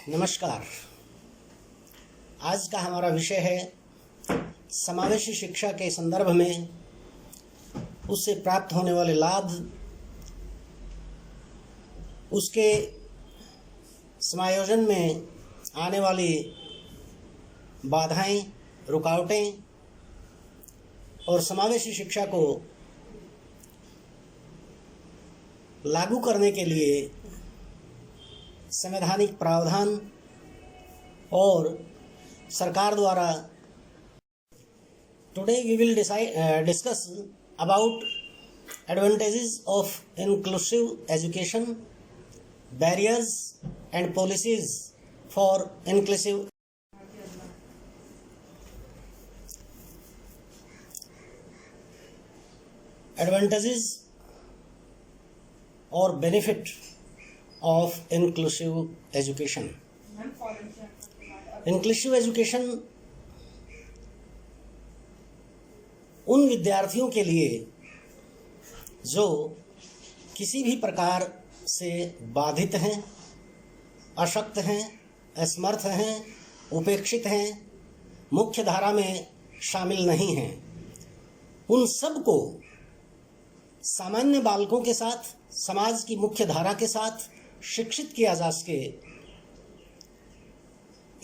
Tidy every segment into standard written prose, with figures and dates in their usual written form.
नमस्कार। आज का हमारा विषय है समावेशी शिक्षा के संदर्भ में उससे प्राप्त होने वाले लाभ, उसके समायोजन में आने वाली बाधाएं, रुकावटें और समावेशी शिक्षा को लागू करने के लिए संवैधानिक प्रावधान और सरकार द्वारा। Today we will discuss about advantages of inclusive education, barriers and policies for inclusive advantages और benefit of inclusive education. Inclusive education उन विद्यार्थियों के लिए जो किसी भी प्रकार से बाधित हैं, अशक्त हैं, असमर्थ हैं, उपेक्षित हैं, मुख्य धारा में शामिल नहीं हैं, उन सबको सामान्य बालकों के साथ, समाज की मुख्य धारा के साथ शिक्षित किया जा सके।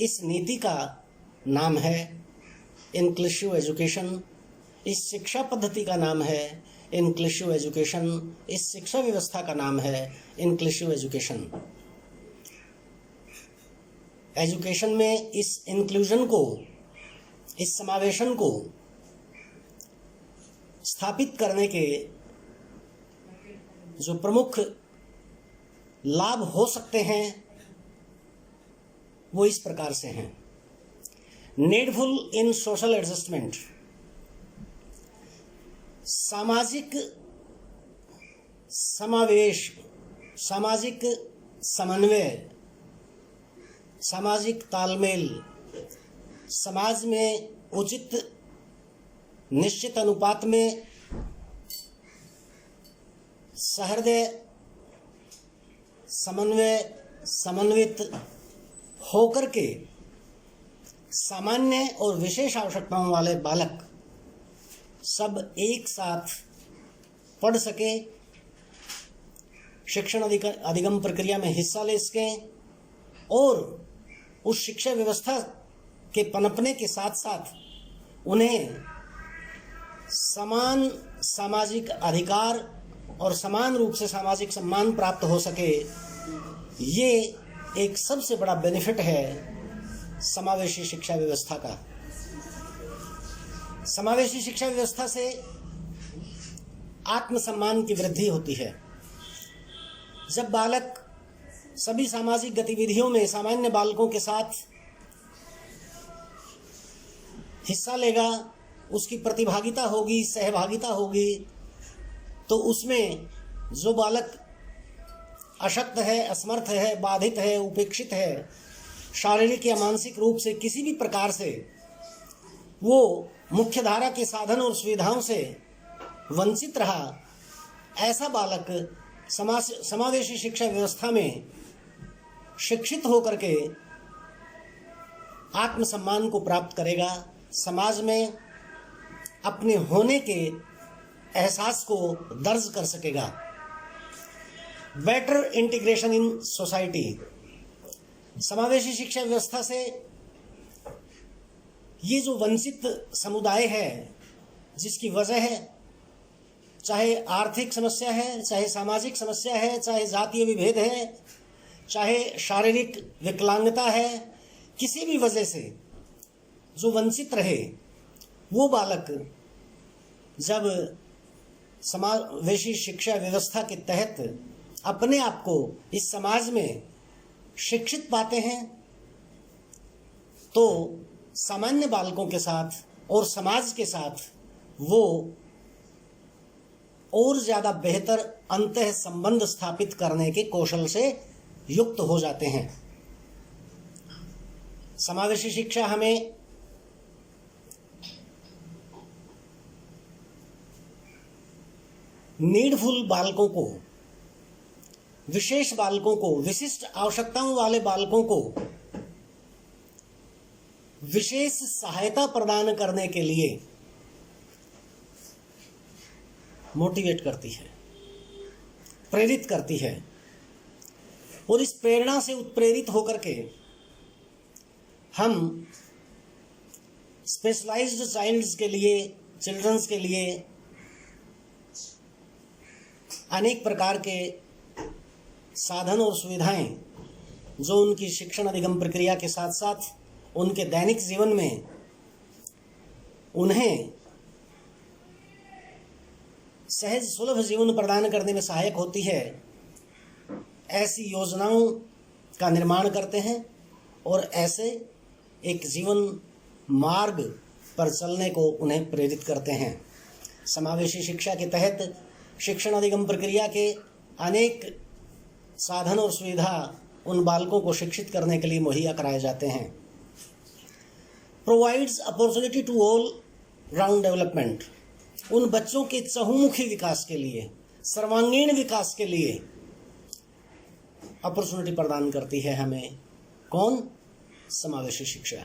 इस नीति का नाम है इंक्लूसिव एजुकेशन। इस शिक्षा पद्धति का नाम है इंक्लूसिव एजुकेशन। इस शिक्षा व्यवस्था का नाम है इंक्लूसिव एजुकेशन। एजुकेशन में इस इंक्लूजन को, इस समावेशन को स्थापित करने के जो प्रमुख लाभ हो सकते हैं वो इस प्रकार से हैं। नीडफुल इन सोशल एडजस्टमेंट, सामाजिक समावेश, सामाजिक समन्वय, सामाजिक तालमेल, समाज में उचित निश्चित अनुपात में सहृदय, समन्वय, समन्वित होकर के सामान्य और विशेष आवश्यकताओं वाले बालक सब एक साथ पढ़ सके, शिक्षण अधिगम प्रक्रिया में हिस्सा ले सकें और उस शिक्षा व्यवस्था के पनपने के साथ साथ उन्हें समान सामाजिक अधिकार और समान रूप से सामाजिक सम्मान प्राप्त हो सके। ये एक सबसे बड़ा बेनिफिट है समावेशी शिक्षा व्यवस्था का। समावेशी शिक्षा व्यवस्था से आत्मसम्मान की वृद्धि होती है। जब बालक सभी सामाजिक गतिविधियों में सामान्य बालकों के साथ हिस्सा लेगा, उसकी प्रतिभागिता होगी, सहभागिता होगी, तो उसमें जो बालक अशक्त है, असमर्थ है, बाधित है, उपेक्षित है, शारीरिक या मानसिक रूप से किसी भी प्रकार से वो मुख्य धारा के साधन और सुविधाओं से वंचित रहा, ऐसा बालक समावेशी शिक्षा व्यवस्था में शिक्षित होकर के आत्मसम्मान को प्राप्त करेगा, समाज में अपने होने के एहसास को दर्ज कर सकेगा। बेटर इंटीग्रेशन इन सोसाइटी, समावेशी शिक्षा व्यवस्था से ये जो वंचित समुदाय है, जिसकी वजह है, चाहे आर्थिक समस्या है, चाहे सामाजिक समस्या है, चाहे जातीय विभेद है, चाहे शारीरिक विकलांगता है, किसी भी वजह से जो वंचित रहे, वो बालक जब समावेशी शिक्षा व्यवस्था के तहत अपने आप को इस समाज में शिक्षित पाते हैं, तो सामान्य बालकों के साथ और समाज के साथ वो और ज़्यादा बेहतर अंतः संबंध स्थापित करने के कौशल से युक्त हो जाते हैं। समावेशी शिक्षा हमें नीडफुल बालकों को विशेष बालकों को, विशिष्ट आवश्यकताओं वाले बालकों को विशेष सहायता प्रदान करने के लिए मोटिवेट करती है, प्रेरित करती है। और इस प्रेरणा से उत्प्रेरित होकर के हम स्पेशलाइज्ड चाइल्ड्स के लिए, चिल्ड्रंस के लिए अनेक प्रकार के साधन और सुविधाएं जो उनकी शिक्षण अधिगम प्रक्रिया के साथ साथ उनके दैनिक जीवन में उन्हें सहज सुलभ जीवन प्रदान करने में सहायक होती है, ऐसी योजनाओं का निर्माण करते हैं और ऐसे एक जीवन मार्ग पर चलने को उन्हें प्रेरित करते हैं। समावेशी शिक्षा के तहत शिक्षण अधिगम प्रक्रिया के अनेक साधन और सुविधा उन बालकों को शिक्षित करने के लिए मुहैया कराए जाते हैं। Provides opportunity to all round development, उन बच्चों के चहुमुखी विकास के लिए, सर्वांगीण विकास के लिए अपॉर्चुनिटी प्रदान करती है हमें। कौन? समावेशी शिक्षा।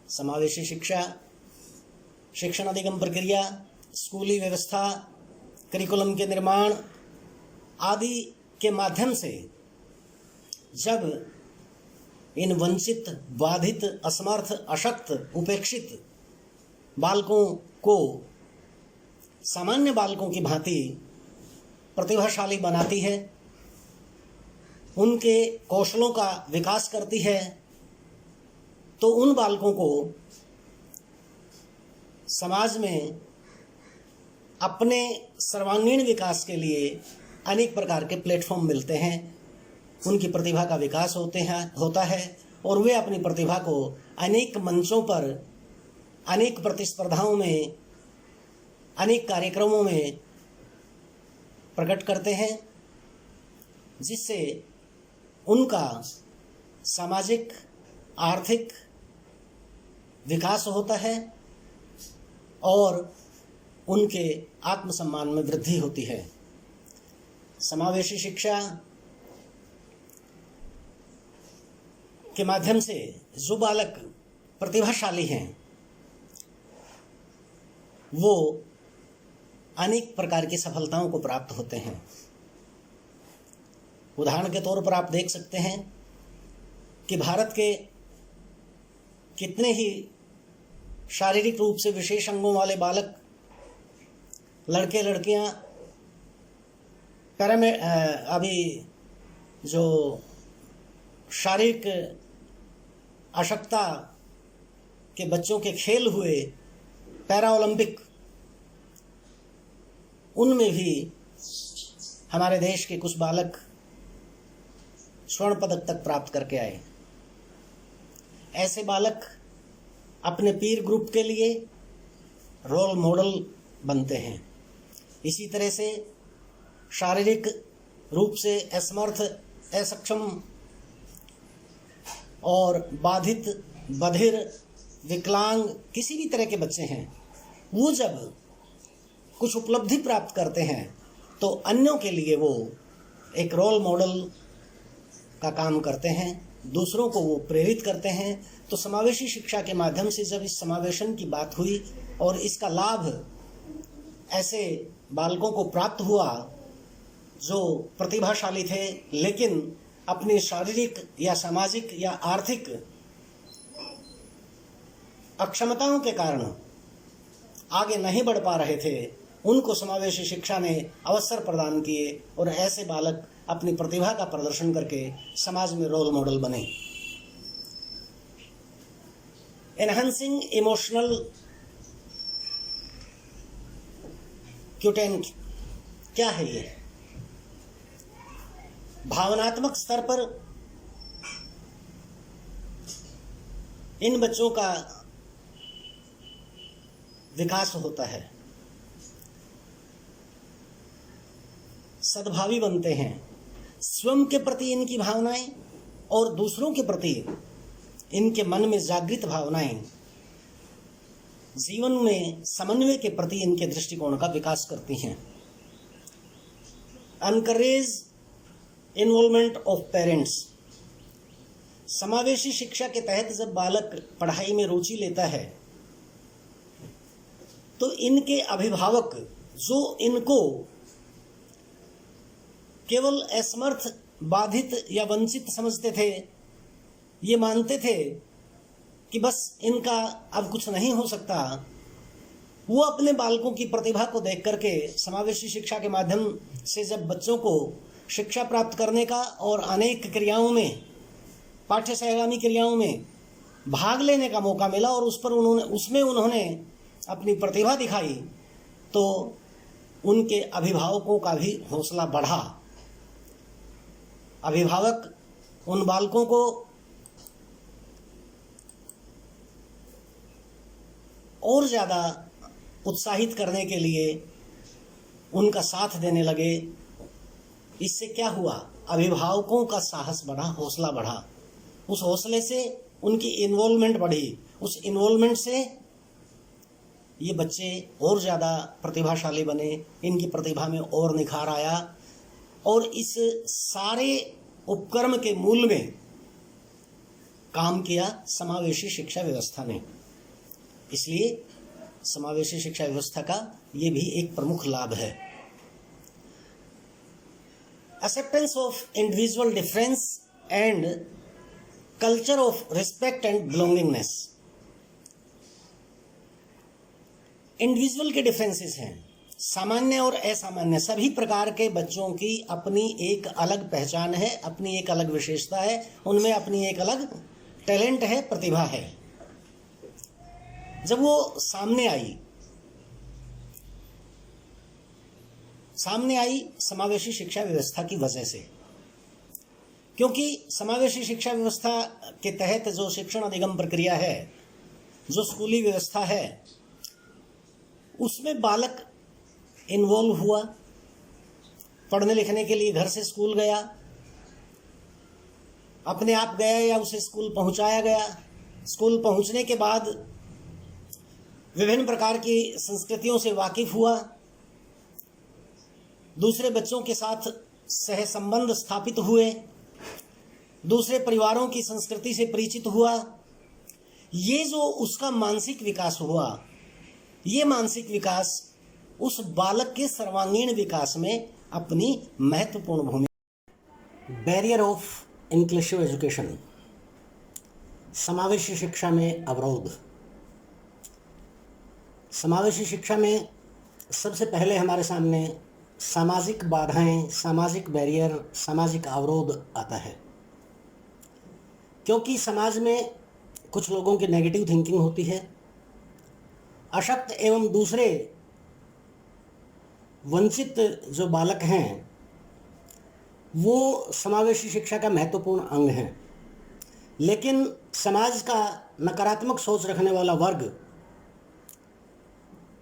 समावेशी शिक्षा शिक्षण अधिगम प्रक्रिया, स्कूली व्यवस्था, करिकुलम के निर्माण आदि के माध्यम से जब इन वंचित, बाधित, असमर्थ, अशक्त, उपेक्षित बालकों को सामान्य बालकों की भांति प्रतिभाशाली बनाती है, उनके कौशलों का विकास करती है, तो उन बालकों को समाज में अपने सर्वांगीण विकास के लिए अनेक प्रकार के प्लेटफॉर्म मिलते हैं, उनकी प्रतिभा का विकास होता है और वे अपनी प्रतिभा को अनेक मंचों पर, अनेक प्रतिस्पर्धाओं में, अनेक कार्यक्रमों में प्रकट करते हैं, जिससे उनका सामाजिक, आर्थिक विकास होता है और उनके आत्मसम्मान में वृद्धि होती है। समावेशी शिक्षा के माध्यम से जो बालक प्रतिभाशाली हैं वो अनेक प्रकार की सफलताओं को प्राप्त होते हैं। उदाहरण के तौर पर आप देख सकते हैं कि भारत के कितने ही शारीरिक रूप से विशेष अंगों वाले बालक, लड़के लड़कियां अभी जो शारीरिक अशक्तता के बच्चों के खेल हुए पैरा ओलंपिक, उनमें भी हमारे देश के कुछ बालक स्वर्ण पदक तक प्राप्त करके आए। ऐसे बालक अपने पीर ग्रुप के लिए रोल मॉडल बनते हैं। इसी तरह से शारीरिक रूप से असमर्थ, असक्षम और बाधित, बधिर, विकलांग किसी भी तरह के बच्चे हैं, वो जब कुछ उपलब्धि प्राप्त करते हैं तो अन्यों के लिए वो एक रोल मॉडल का काम करते हैं, दूसरों को वो प्रेरित करते हैं। तो समावेशी शिक्षा के माध्यम से जब इस समावेशन की बात हुई और इसका लाभ ऐसे बालकों को प्राप्त हुआ जो प्रतिभाशाली थे लेकिन अपनी शारीरिक या सामाजिक या आर्थिक अक्षमताओं के कारण आगे नहीं बढ़ पा रहे थे, उनको समावेशी शिक्षा ने अवसर प्रदान किए और ऐसे बालक अपनी प्रतिभा का प्रदर्शन करके समाज में रोल मॉडल बने। एनहांसिंग इमोशनल क्यूटेंट क्या है ये? भावनात्मक स्तर पर इन बच्चों का विकास होता है, सद्भावी बनते हैं, स्वयं के प्रति इनकी भावनाएं और दूसरों के प्रति इनके मन में जागृत भावनाएं जीवन में समन्वय के प्रति इनके दृष्टिकोण का विकास करती हैं। Encourage involvement of parents. समावेशी शिक्षा के तहत जब बालक पढ़ाई में रुचि लेता है तो इनके अभिभावक जो इनको केवल असमर्थ, बाधित या वंचित समझते थे, ये मानते थे कि बस इनका अब कुछ नहीं हो सकता, वो अपने बालकों की प्रतिभा को देख करके समावेशी शिक्षा के माध्यम से जब बच्चों को शिक्षा प्राप्त करने का और अनेक क्रियाओं में, पाठ्य सहगामी क्रियाओं में भाग लेने का मौका मिला और उसमें उन्होंने अपनी प्रतिभा दिखाई, तो उनके अभिभावकों का भी हौसला बढ़ा। अभिभावक उन बालकों को और ज़्यादा उत्साहित करने के लिए उनका साथ देने लगे। इससे क्या हुआ? अभिभावकों का साहस बढ़ा, हौसला बढ़ा। उस हौसले से उनकी इन्वॉल्वमेंट बढ़ी। उस इन्वॉल्वमेंट से ये बच्चे और ज़्यादा प्रतिभाशाली बने, इनकी प्रतिभा में और निखार आया और इस सारे उपक्रम के मूल में काम किया समावेशी शिक्षा व्यवस्था ने। इसलिए समावेशी शिक्षा व्यवस्था का ये भी एक प्रमुख लाभ है। Acceptance of individual difference and culture of respect and belongingness. Individual के डिफरेंसेस हैं, सामान्य और असामान्य। सभी प्रकार के बच्चों की अपनी एक अलग पहचान है, अपनी एक अलग विशेषता है, उनमें अपनी एक अलग टैलेंट है, प्रतिभा है। जब वो सामने आई समावेशी शिक्षा व्यवस्था की वजह से, क्योंकि समावेशी शिक्षा व्यवस्था के तहत जो शिक्षण अधिगम प्रक्रिया है, जो स्कूली व्यवस्था है, उसमें बालक इन्वॉल्व हुआ। पढ़ने लिखने के लिए घर से स्कूल गया, अपने आप गया या उसे स्कूल पहुंचाया गया। स्कूल पहुंचने के बाद विभिन्न प्रकार की संस्कृतियों से वाकिफ हुआ, दूसरे बच्चों के साथ सह संबंध स्थापित हुए, दूसरे परिवारों की संस्कृति से परिचित हुआ। ये जो उसका मानसिक विकास हुआ, ये मानसिक विकास उस बालक के सर्वांगीण विकास में अपनी महत्वपूर्ण भूमिका। बैरियर ऑफ इंक्लूसिव एजुकेशन, समावेशी शिक्षा में अवरोध। समावेशी शिक्षा में सबसे पहले हमारे सामने सामाजिक बाधाएं, सामाजिक बैरियर, सामाजिक अवरोध आता है। क्योंकि समाज में कुछ लोगों की नेगेटिव थिंकिंग होती है। अशक्त एवं दूसरे वंचित जो बालक हैं वो समावेशी शिक्षा का महत्वपूर्ण अंग हैं, लेकिन समाज का नकारात्मक सोच रखने वाला वर्ग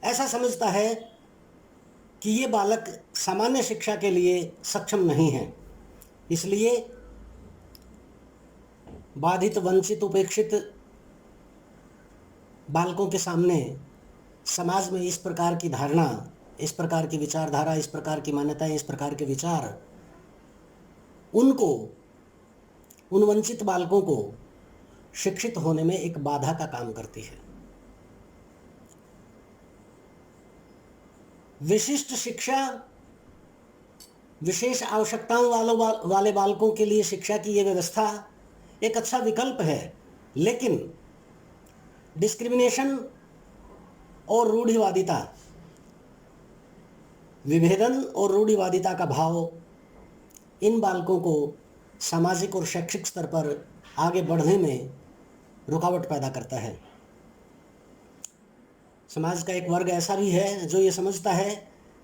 ऐसा समझता है कि ये बालक सामान्य शिक्षा के लिए सक्षम नहीं है, इसलिए बाधित, वंचित, उपेक्षित बालकों के सामने समाज में इस प्रकार की धारणा, इस प्रकार की विचारधारा, इस प्रकार की मान्यताएं, इस प्रकार के विचार उनको, उन वंचित बालकों को शिक्षित होने में एक बाधा का काम करती है। विशिष्ट शिक्षा, विशेष आवश्यकताओं वाले बालकों के लिए शिक्षा की ये व्यवस्था एक अच्छा विकल्प है, लेकिन डिस्क्रिमिनेशन और रूढ़िवादिता, विभेदन और रूढ़िवादिता का भाव इन बालकों को सामाजिक और शैक्षिक स्तर पर आगे बढ़ने में रुकावट पैदा करता है। समाज का एक वर्ग ऐसा भी है जो ये समझता है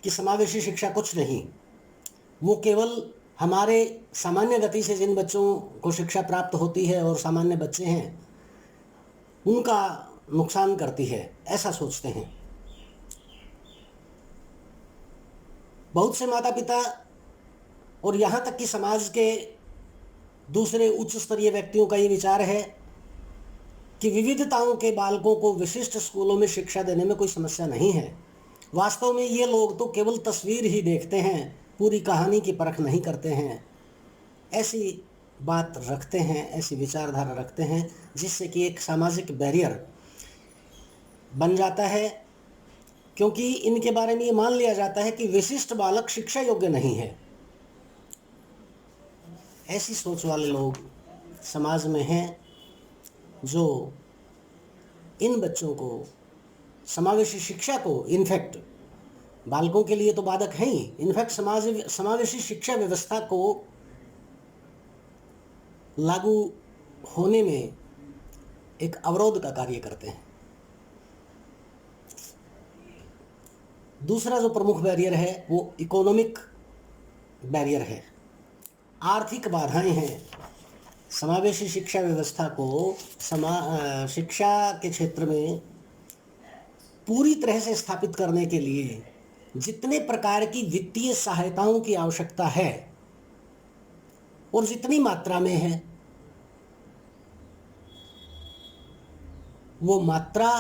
कि समावेशी शिक्षा कुछ नहीं, वो केवल हमारे सामान्य गति से जिन बच्चों को शिक्षा प्राप्त होती है और सामान्य बच्चे हैं उनका नुकसान करती है, ऐसा सोचते हैं। बहुत से माता पिता और यहाँ तक कि समाज के दूसरे उच्च स्तरीय व्यक्तियों का ये विचार है कि विविधताओं के बालकों को विशिष्ट स्कूलों में शिक्षा देने में कोई समस्या नहीं है। वास्तव में ये लोग तो केवल तस्वीर ही देखते हैं, पूरी कहानी की परख नहीं करते हैं। ऐसी बात रखते हैं, ऐसी विचारधारा रखते हैं, जिससे कि एक सामाजिक बैरियर बन जाता है, क्योंकि इनके बारे में ये मान लिया जाता है कि विशिष्ट बालक शिक्षा योग्य नहीं है। ऐसी सोच वाले लोग समाज में हैं, जो इन बच्चों को समावेशी शिक्षा को, इनफैक्ट बालकों के लिए तो बाधक हैं ही, इनफैक्ट समावेशी शिक्षा व्यवस्था को लागू होने में एक अवरोध का कार्य करते हैं। दूसरा जो प्रमुख बैरियर है वो इकोनॉमिक बैरियर है, आर्थिक बाधाएं हैं। समावेशी शिक्षा व्यवस्था को शिक्षा के क्षेत्र में पूरी तरह से स्थापित करने के लिए जितने प्रकार की वित्तीय सहायताओं की आवश्यकता है और जितनी मात्रा में है, वो मात्रा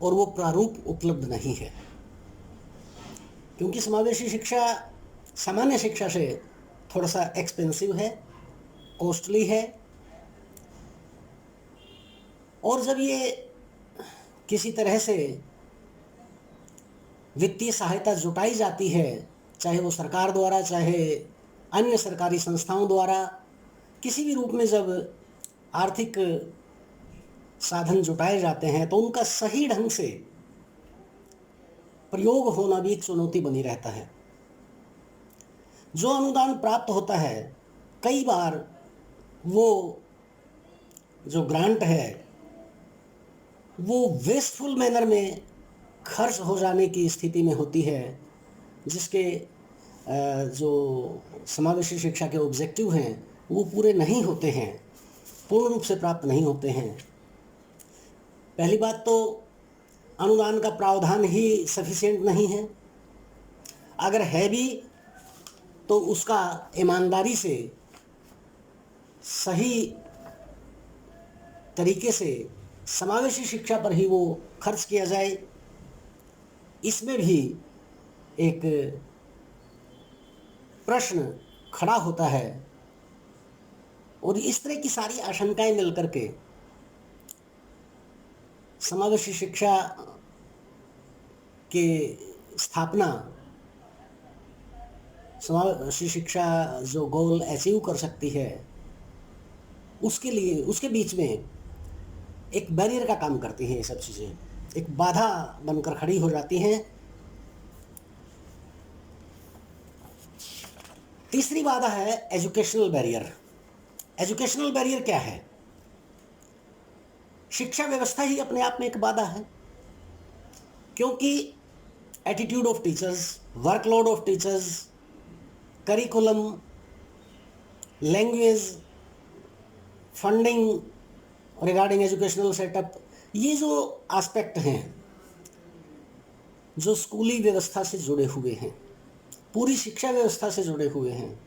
और वो प्रारूप उपलब्ध नहीं है, क्योंकि समावेशी शिक्षा सामान्य शिक्षा से थोड़ा सा एक्सपेंसिव है, कॉस्टली है। और जब ये किसी तरह से वित्तीय सहायता जुटाई जाती है, चाहे वो सरकार द्वारा, चाहे अन्य सरकारी संस्थाओं द्वारा, किसी भी रूप में जब आर्थिक साधन जुटाए जाते हैं, तो उनका सही ढंग से प्रयोग होना भी एक चुनौती बनी रहता है। जो अनुदान प्राप्त होता है, कई बार वो जो ग्रांट है वो वेस्टफुल मैनर में खर्च हो जाने की स्थिति में होती है, जिसके जो समावेशी शिक्षा के ऑब्जेक्टिव हैं वो पूरे नहीं होते हैं, पूर्ण रूप से प्राप्त नहीं होते हैं। पहली बात तो अनुदान का प्रावधान ही सफिशिएंट नहीं है, अगर है भी तो उसका ईमानदारी से सही तरीके से समावेशी शिक्षा पर ही वो खर्च किया जाए, इसमें भी एक प्रश्न खड़ा होता है। और इस तरह की सारी आशंकाएं मिलकर के समावेशी शिक्षा के स्थापना, समावेशी शिक्षा जो गोल अचीव कर सकती है, उसके लिए उसके बीच में एक बैरियर का काम करती हैं। ये सब चीज़ें एक बाधा बनकर खड़ी हो जाती हैं। तीसरी बाधा है एजुकेशनल बैरियर। एजुकेशनल बैरियर क्या है? शिक्षा व्यवस्था ही अपने आप में एक बाधा है, क्योंकि attitude of teachers, workload of teachers, curriculum, language, funding regarding educational setup, ये जो एस्पेक्ट हैं जो स्कूली व्यवस्था से जुड़े हुए हैं, पूरी शिक्षा व्यवस्था से जुड़े हुए हैं,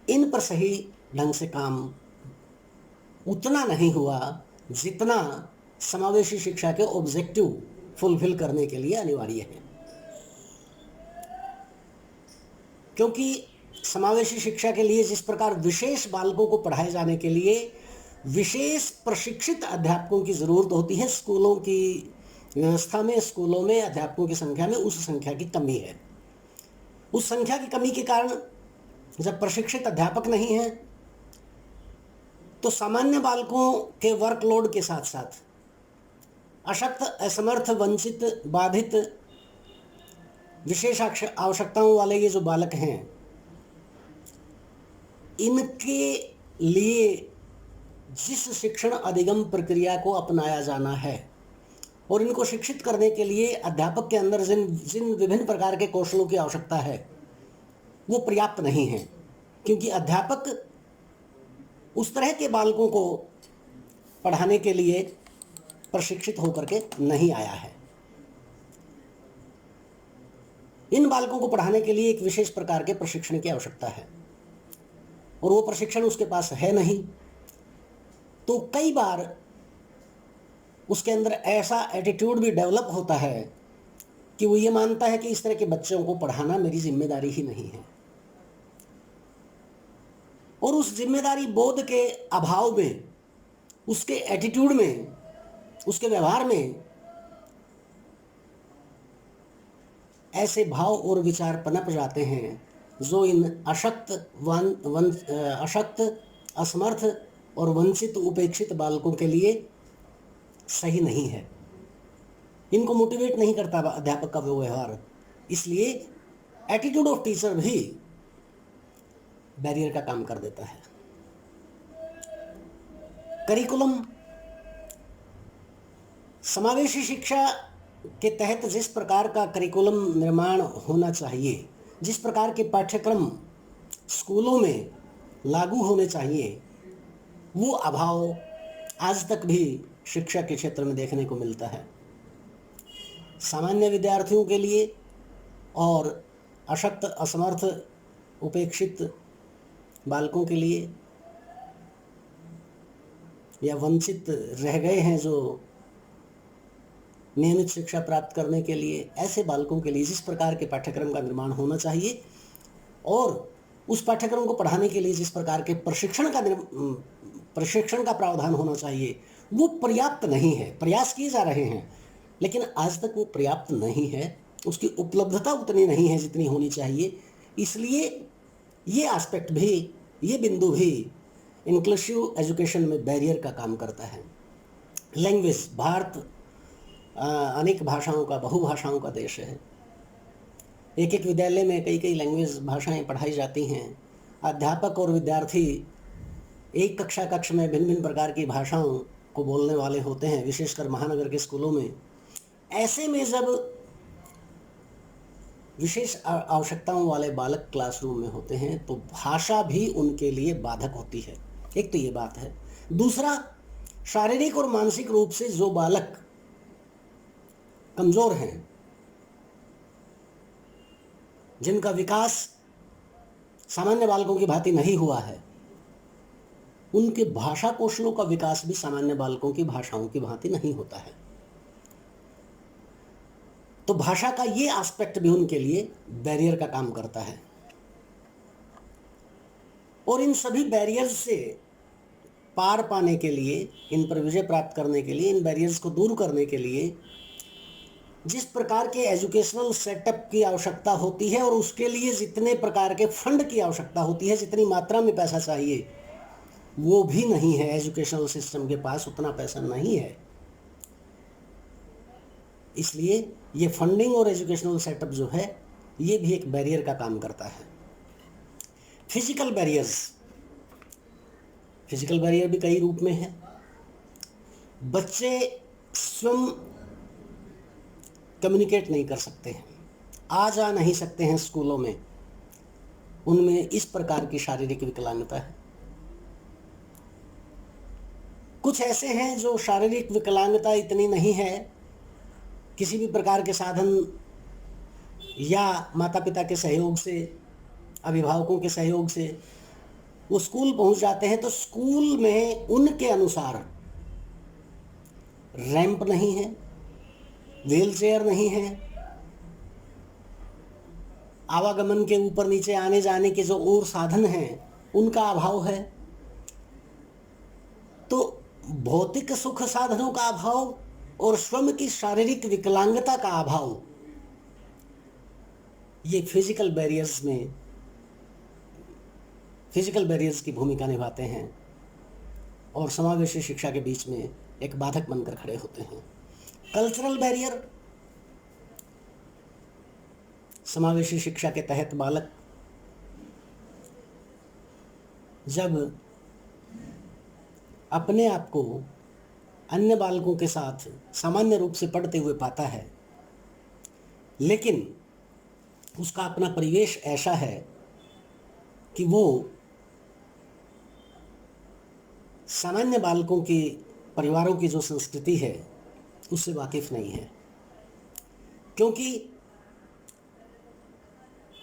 इन पर सही ढंग से काम उतना नहीं हुआ जितना समावेशी शिक्षा के ऑब्जेक्टिव फुलफिल करने के लिए अनिवार्य है। क्योंकि समावेशी शिक्षा के लिए जिस प्रकार विशेष बालकों को पढ़ाए जाने के लिए विशेष प्रशिक्षित अध्यापकों की ज़रूरत होती है, स्कूलों की व्यवस्था में, स्कूलों में अध्यापकों की संख्या में उस संख्या की कमी है। उस संख्या की कमी के कारण जब प्रशिक्षित अध्यापक नहीं हैं, तो सामान्य बालकों के वर्कलोड के साथ साथ अशक्त, असमर्थ, वंचित, बाधित, विशेष आवश्यकताओं वाले ये जो बालक हैं, इनके लिए जिस शिक्षण अधिगम प्रक्रिया को अपनाया जाना है और इनको शिक्षित करने के लिए अध्यापक के अंदर जिन विभिन्न प्रकार के कौशलों की आवश्यकता है, वो पर्याप्त नहीं है, क्योंकि अध्यापक उस तरह के बालकों को पढ़ाने के लिए प्रशिक्षित होकर के नहीं आया है। इन बालकों को पढ़ाने के लिए एक विशेष प्रकार के प्रशिक्षण की आवश्यकता है और वो प्रशिक्षण उसके पास है नहीं, तो कई बार उसके अंदर ऐसा एटीट्यूड भी डेवलप होता है कि वो ये मानता है कि इस तरह के बच्चों को पढ़ाना मेरी जिम्मेदारी ही नहीं है। और उस जिम्मेदारी बोध के अभाव में, उसके एटीट्यूड में, उसके व्यवहार में ऐसे भाव और विचार पनप जाते हैं जो इन अशक्त, असमर्थ और वंचित उपेक्षित बालकों के लिए सही नहीं है। इनको मोटिवेट नहीं करता अध्यापक का व्यवहार। इसलिए एटीट्यूड ऑफ टीचर भी बैरियर का काम कर देता है। करिकुलम, समावेशी शिक्षा के तहत जिस प्रकार का करिकुलम निर्माण होना चाहिए, जिस प्रकार के पाठ्यक्रम स्कूलों में लागू होने चाहिए, वो अभाव आज तक भी शिक्षा के क्षेत्र में देखने को मिलता है। सामान्य विद्यार्थियों के लिए और अशक्त, असमर्थ, उपेक्षित बालकों के लिए या वंचित रह गए हैं जो नियमित शिक्षा प्राप्त करने के लिए, ऐसे बालकों के लिए जिस प्रकार के पाठ्यक्रम का निर्माण होना चाहिए और उस पाठ्यक्रम को पढ़ाने के लिए जिस प्रकार के प्रशिक्षण का प्रावधान होना चाहिए, वो पर्याप्त नहीं है। प्रयास किए जा रहे हैं लेकिन आज तक वो पर्याप्त नहीं है, उसकी उपलब्धता उतनी नहीं है जितनी होनी चाहिए। इसलिए ये एस्पेक्ट भी, ये बिंदु भी इंक्लूसिव एजुकेशन में बैरियर का काम करता है। लैंग्वेज, भारत अनेक भाषाओं का, बहुभाषाओं का देश है। एक एक विद्यालय में कई कई लैंग्वेज, भाषाएं पढ़ाई जाती हैं। अध्यापक और विद्यार्थी एक कक्ष में भिन्न भिन्न प्रकार की भाषाओं को बोलने वाले होते हैं, विशेषकर महानगर के स्कूलों में। ऐसे में जब विशेष आवश्यकताओं वाले बालक क्लासरूम में होते हैं तो भाषा भी उनके लिए बाधक होती है। एक तो ये बात है। दूसरा, शारीरिक और मानसिक रूप से जो बालक कमजोर हैं, जिनका विकास सामान्य बालकों की भांति नहीं हुआ है, उनके भाषा कौशलों का विकास भी सामान्य बालकों की भाषाओं की भांति नहीं होता है। तो भाषा का ये एस्पेक्ट भी उनके लिए बैरियर का काम करता है। और इन सभी बैरियर्स से पार पाने के लिए, इन पर विजय प्राप्त करने के लिए, इन बैरियर्स को दूर करने के लिए जिस प्रकार के एजुकेशनल सेटअप की आवश्यकता होती है और उसके लिए जितने प्रकार के फंड की आवश्यकता होती है, जितनी मात्रा में पैसा चाहिए, वो भी नहीं है। एजुकेशनल सिस्टम के पास उतना पैसा नहीं है। इसलिए ये फंडिंग और एजुकेशनल सेटअप जो है, ये भी एक बैरियर का काम करता है। फिजिकल बैरियर्स, फिजिकल बैरियर भी कई रूप में है। बच्चे स्वयं कम्युनिकेट नहीं कर सकते हैं, आ जा नहीं सकते हैं स्कूलों में, उनमें इस प्रकार की शारीरिक विकलांगता है। कुछ ऐसे हैं जो शारीरिक विकलांगता इतनी नहीं है, किसी भी प्रकार के साधन या माता पिता के सहयोग से, अभिभावकों के सहयोग से वो स्कूल पहुंच जाते हैं। तो स्कूल में उनके अनुसार रैंप नहीं है, व्हील चेयर नहीं है, आवागमन के ऊपर नीचे आने जाने के जो और साधन हैं उनका अभाव है। तो भौतिक सुख साधनों का अभाव और स्वयं की शारीरिक विकलांगता का अभाव, ये फिजिकल बैरियर्स की भूमिका निभाते हैं और समावेशी शिक्षा के बीच में एक बाधक बनकर खड़े होते हैं। कल्चरल बैरियर, समावेशी शिक्षा के तहत बालक जब अपने आप को अन्य बालकों के साथ सामान्य रूप से पढ़ते हुए पाता है, लेकिन उसका अपना परिवेश ऐसा है कि वो सामान्य बालकों की परिवारों की जो संस्कृति है उससे वाकिफ नहीं है, क्योंकि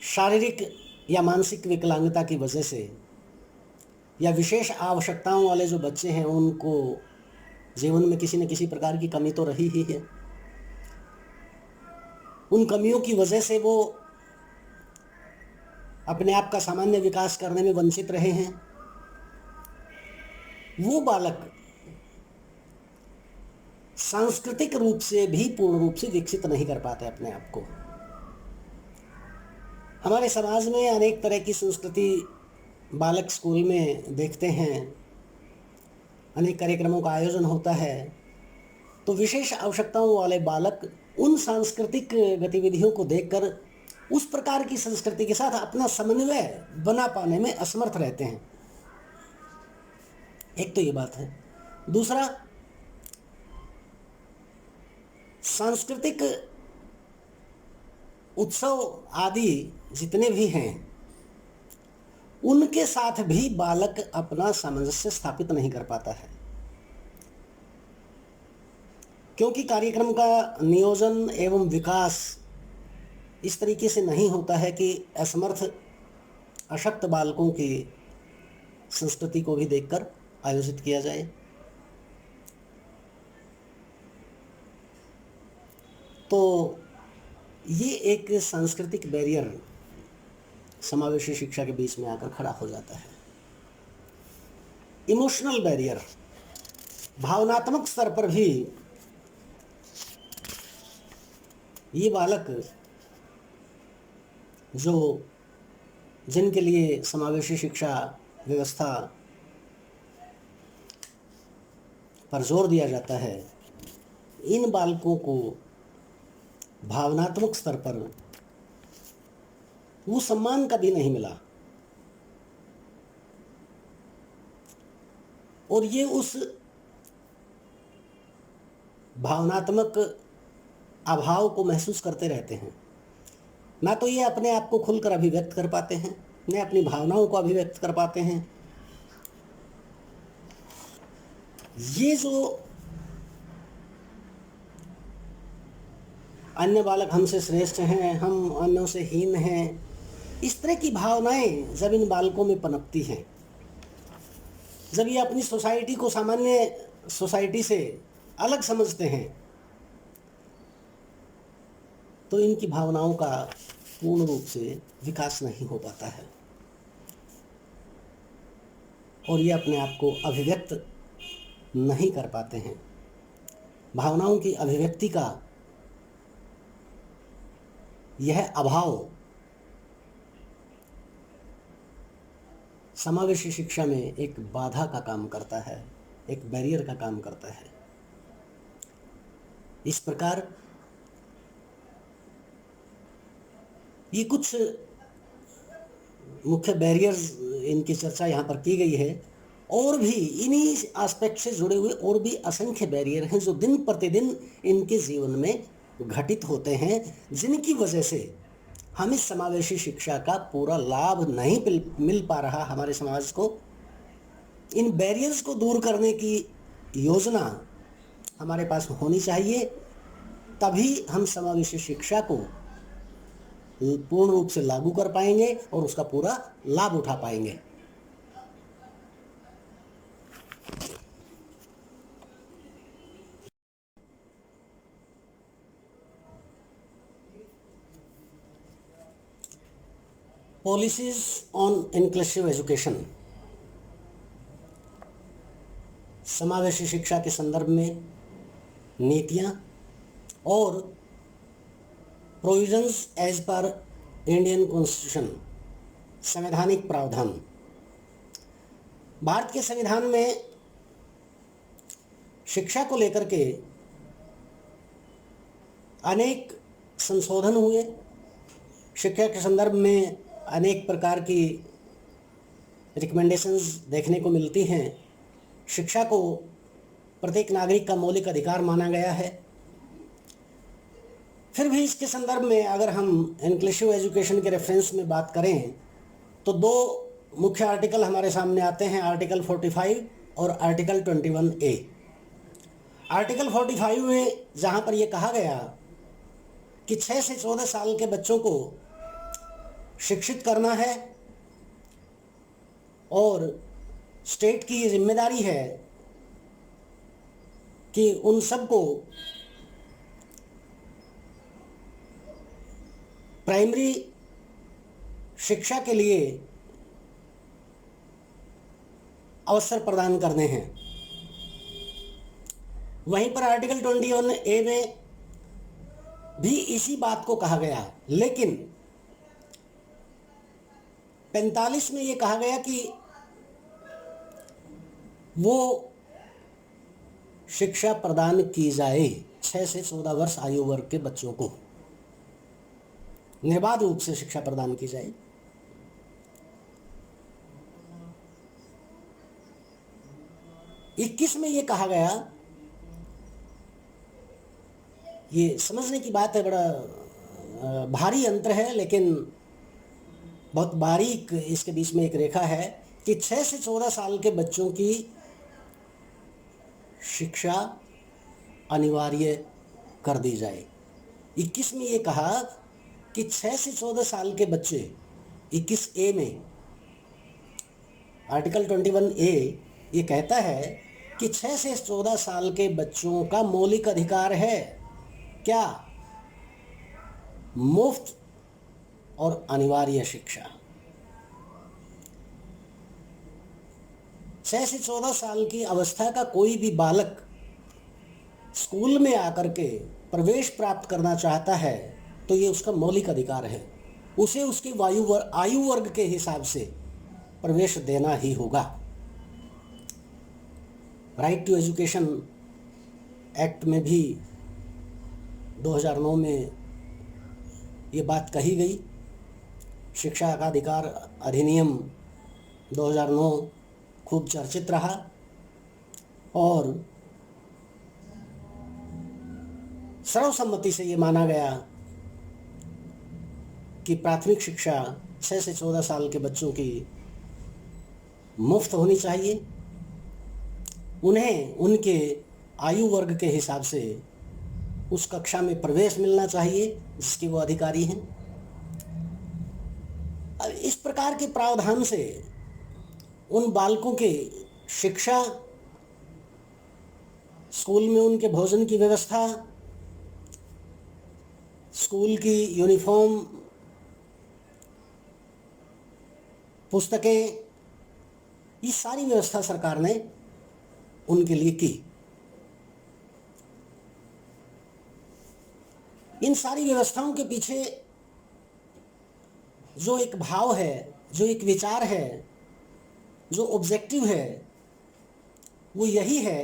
शारीरिक या मानसिक विकलांगता की वजह से या विशेष आवश्यकताओं वाले जो बच्चे हैं उनको जीवन में किसी न किसी प्रकार की कमी तो रही ही है। उन कमियों की वजह से वो अपने आप का सामान्य विकास करने में वंचित रहे हैं। वो बालक सांस्कृतिक रूप से भी पूर्ण रूप से विकसित नहीं कर पाते अपने आप को। हमारे समाज में अनेक तरह की संस्कृति बालक स्कूल में देखते हैं, अनेक कार्यक्रमों का आयोजन होता है, तो विशेष आवश्यकताओं वाले बालक उन सांस्कृतिक गतिविधियों को देखकर उस प्रकार की संस्कृति के साथ अपना समन्वय बना पाने में असमर्थ रहते हैं। एक तो ये बात है। दूसरा, सांस्कृतिक उत्सव आदि जितने भी हैं उनके साथ भी बालक अपना सामंजस्य स्थापित नहीं कर पाता है, क्योंकि कार्यक्रम का नियोजन एवं विकास इस तरीके से नहीं होता है कि असमर्थ अशक्त बालकों की संस्कृति को भी देखकर आयोजित किया जाए। तो ये एक सांस्कृतिक बैरियर समावेशी शिक्षा के बीच में आकर खड़ा हो जाता है। इमोशनल बैरियर, भावनात्मक स्तर पर भी ये बालक जो जिनके लिए समावेशी शिक्षा व्यवस्था पर जोर दिया जाता है, इन बालकों को भावनात्मक स्तर पर वो सम्मान कभी नहीं मिला, और ये उस भावनात्मक अभाव को महसूस करते रहते हैं। ना तो ये अपने आप को खुलकर अभिव्यक्त कर पाते हैं, न अपनी भावनाओं को अभिव्यक्त कर पाते हैं। ये जो अन्य बालक हमसे श्रेष्ठ हैं, हम अन्यों से हीन हैं, इस तरह की भावनाएं जब इन बालकों में पनपती हैं, जब ये अपनी सोसाइटी को सामान्य सोसाइटी से अलग समझते हैं, तो इनकी भावनाओं का पूर्ण रूप से विकास नहीं हो पाता है और ये अपने आप को अभिव्यक्त नहीं कर पाते हैं। भावनाओं की अभिव्यक्ति का यह अभाव समावेशी शिक्षा में एक बाधा का काम करता है, एक बैरियर का काम करता है। इस प्रकार ये कुछ मुख्य बैरियर्स, इनकी चर्चा यहाँ पर की गई है, और भी इन्हीं एस्पेक्ट से जुड़े हुए और भी असंख्य बैरियर हैं जो दिन प्रतिदिन इनके जीवन में घटित होते हैं, जिनकी वजह से हम इस समावेशी शिक्षा का पूरा लाभ नहीं मिल पा रहा हमारे समाज को। इन बैरियर्स को दूर करने की योजना हमारे पास होनी चाहिए, तभी हम समावेशी शिक्षा को पूर्ण रूप से लागू कर पाएंगे और उसका पूरा लाभ उठा पाएंगे। पॉलिसीज ऑन इंक्लूसिव एजुकेशन, समावेशी शिक्षा के संदर्भ में नीतियां और provisions as per Indian constitution, संवैधानिक प्रावधान। भारत के संविधान में शिक्षा को लेकर के अनेक संशोधन हुए। शिक्षा के संदर्भ में अनेक प्रकार की रिकमेंडेशंस देखने को मिलती हैं। शिक्षा को प्रत्येक नागरिक का मौलिक अधिकार माना गया है। फिर भी इसके संदर्भ में अगर हम इंक्लूसिव एजुकेशन के रेफरेंस में बात करें तो दो मुख्य आर्टिकल हमारे सामने आते हैं, आर्टिकल 45 और आर्टिकल 21A। आर्टिकल 45 में जहाँ पर यह कहा गया कि 6 से 14 साल के बच्चों को शिक्षित करना है और स्टेट की ये जिम्मेदारी है कि उन सबको प्राइमरी शिक्षा के लिए अवसर प्रदान करने हैं। वहीं पर आर्टिकल 21A में भी इसी बात को कहा गया, लेकिन 45 में ये कहा गया कि वो शिक्षा प्रदान की जाए 6 से 14 वर्ष आयु वर्ग के बच्चों को निर्बाध रूप से शिक्षा प्रदान की जाए। इक्कीस में ये कहा गया, ये समझने की बात है, बड़ा भारी अंतर है, लेकिन बहुत बारीक इसके बीच में एक रेखा है कि 6 से 14 साल के बच्चों की शिक्षा अनिवार्य कर दी जाए। 21 में ये कहा कि 6 से 14 साल के बच्चे, 21A में आर्टिकल 21A ये कहता है कि 6 से 14 साल के बच्चों का मौलिक अधिकार है क्या? मुफ्त और अनिवार्य शिक्षा। 6 से 14 साल की अवस्था का कोई भी बालक स्कूल में आकर के प्रवेश प्राप्त करना चाहता है तो ये उसका मौलिक अधिकार है, उसे उसकी आयु वर्ग के हिसाब से प्रवेश देना ही होगा। राइट टू एजुकेशन एक्ट में भी 2009 में ये बात कही गई। शिक्षा का अधिकार अधिनियम 2009 खूब चर्चित रहा और सर्वसम्मति से ये माना गया कि प्राथमिक शिक्षा 6 से 14 साल के बच्चों की मुफ्त होनी चाहिए, उन्हें उनके आयु वर्ग के हिसाब से उस कक्षा में प्रवेश मिलना चाहिए जिसके वो अधिकारी हैं। अब इस प्रकार के प्रावधान से उन बालकों के शिक्षा, स्कूल में उनके भोजन की व्यवस्था, स्कूल की यूनिफॉर्म, पुस्तकें, ये सारी व्यवस्था सरकार ने उनके लिए की। इन सारी व्यवस्थाओं के पीछे जो एक भाव है, जो एक विचार है, जो ऑब्जेक्टिव है, वो यही है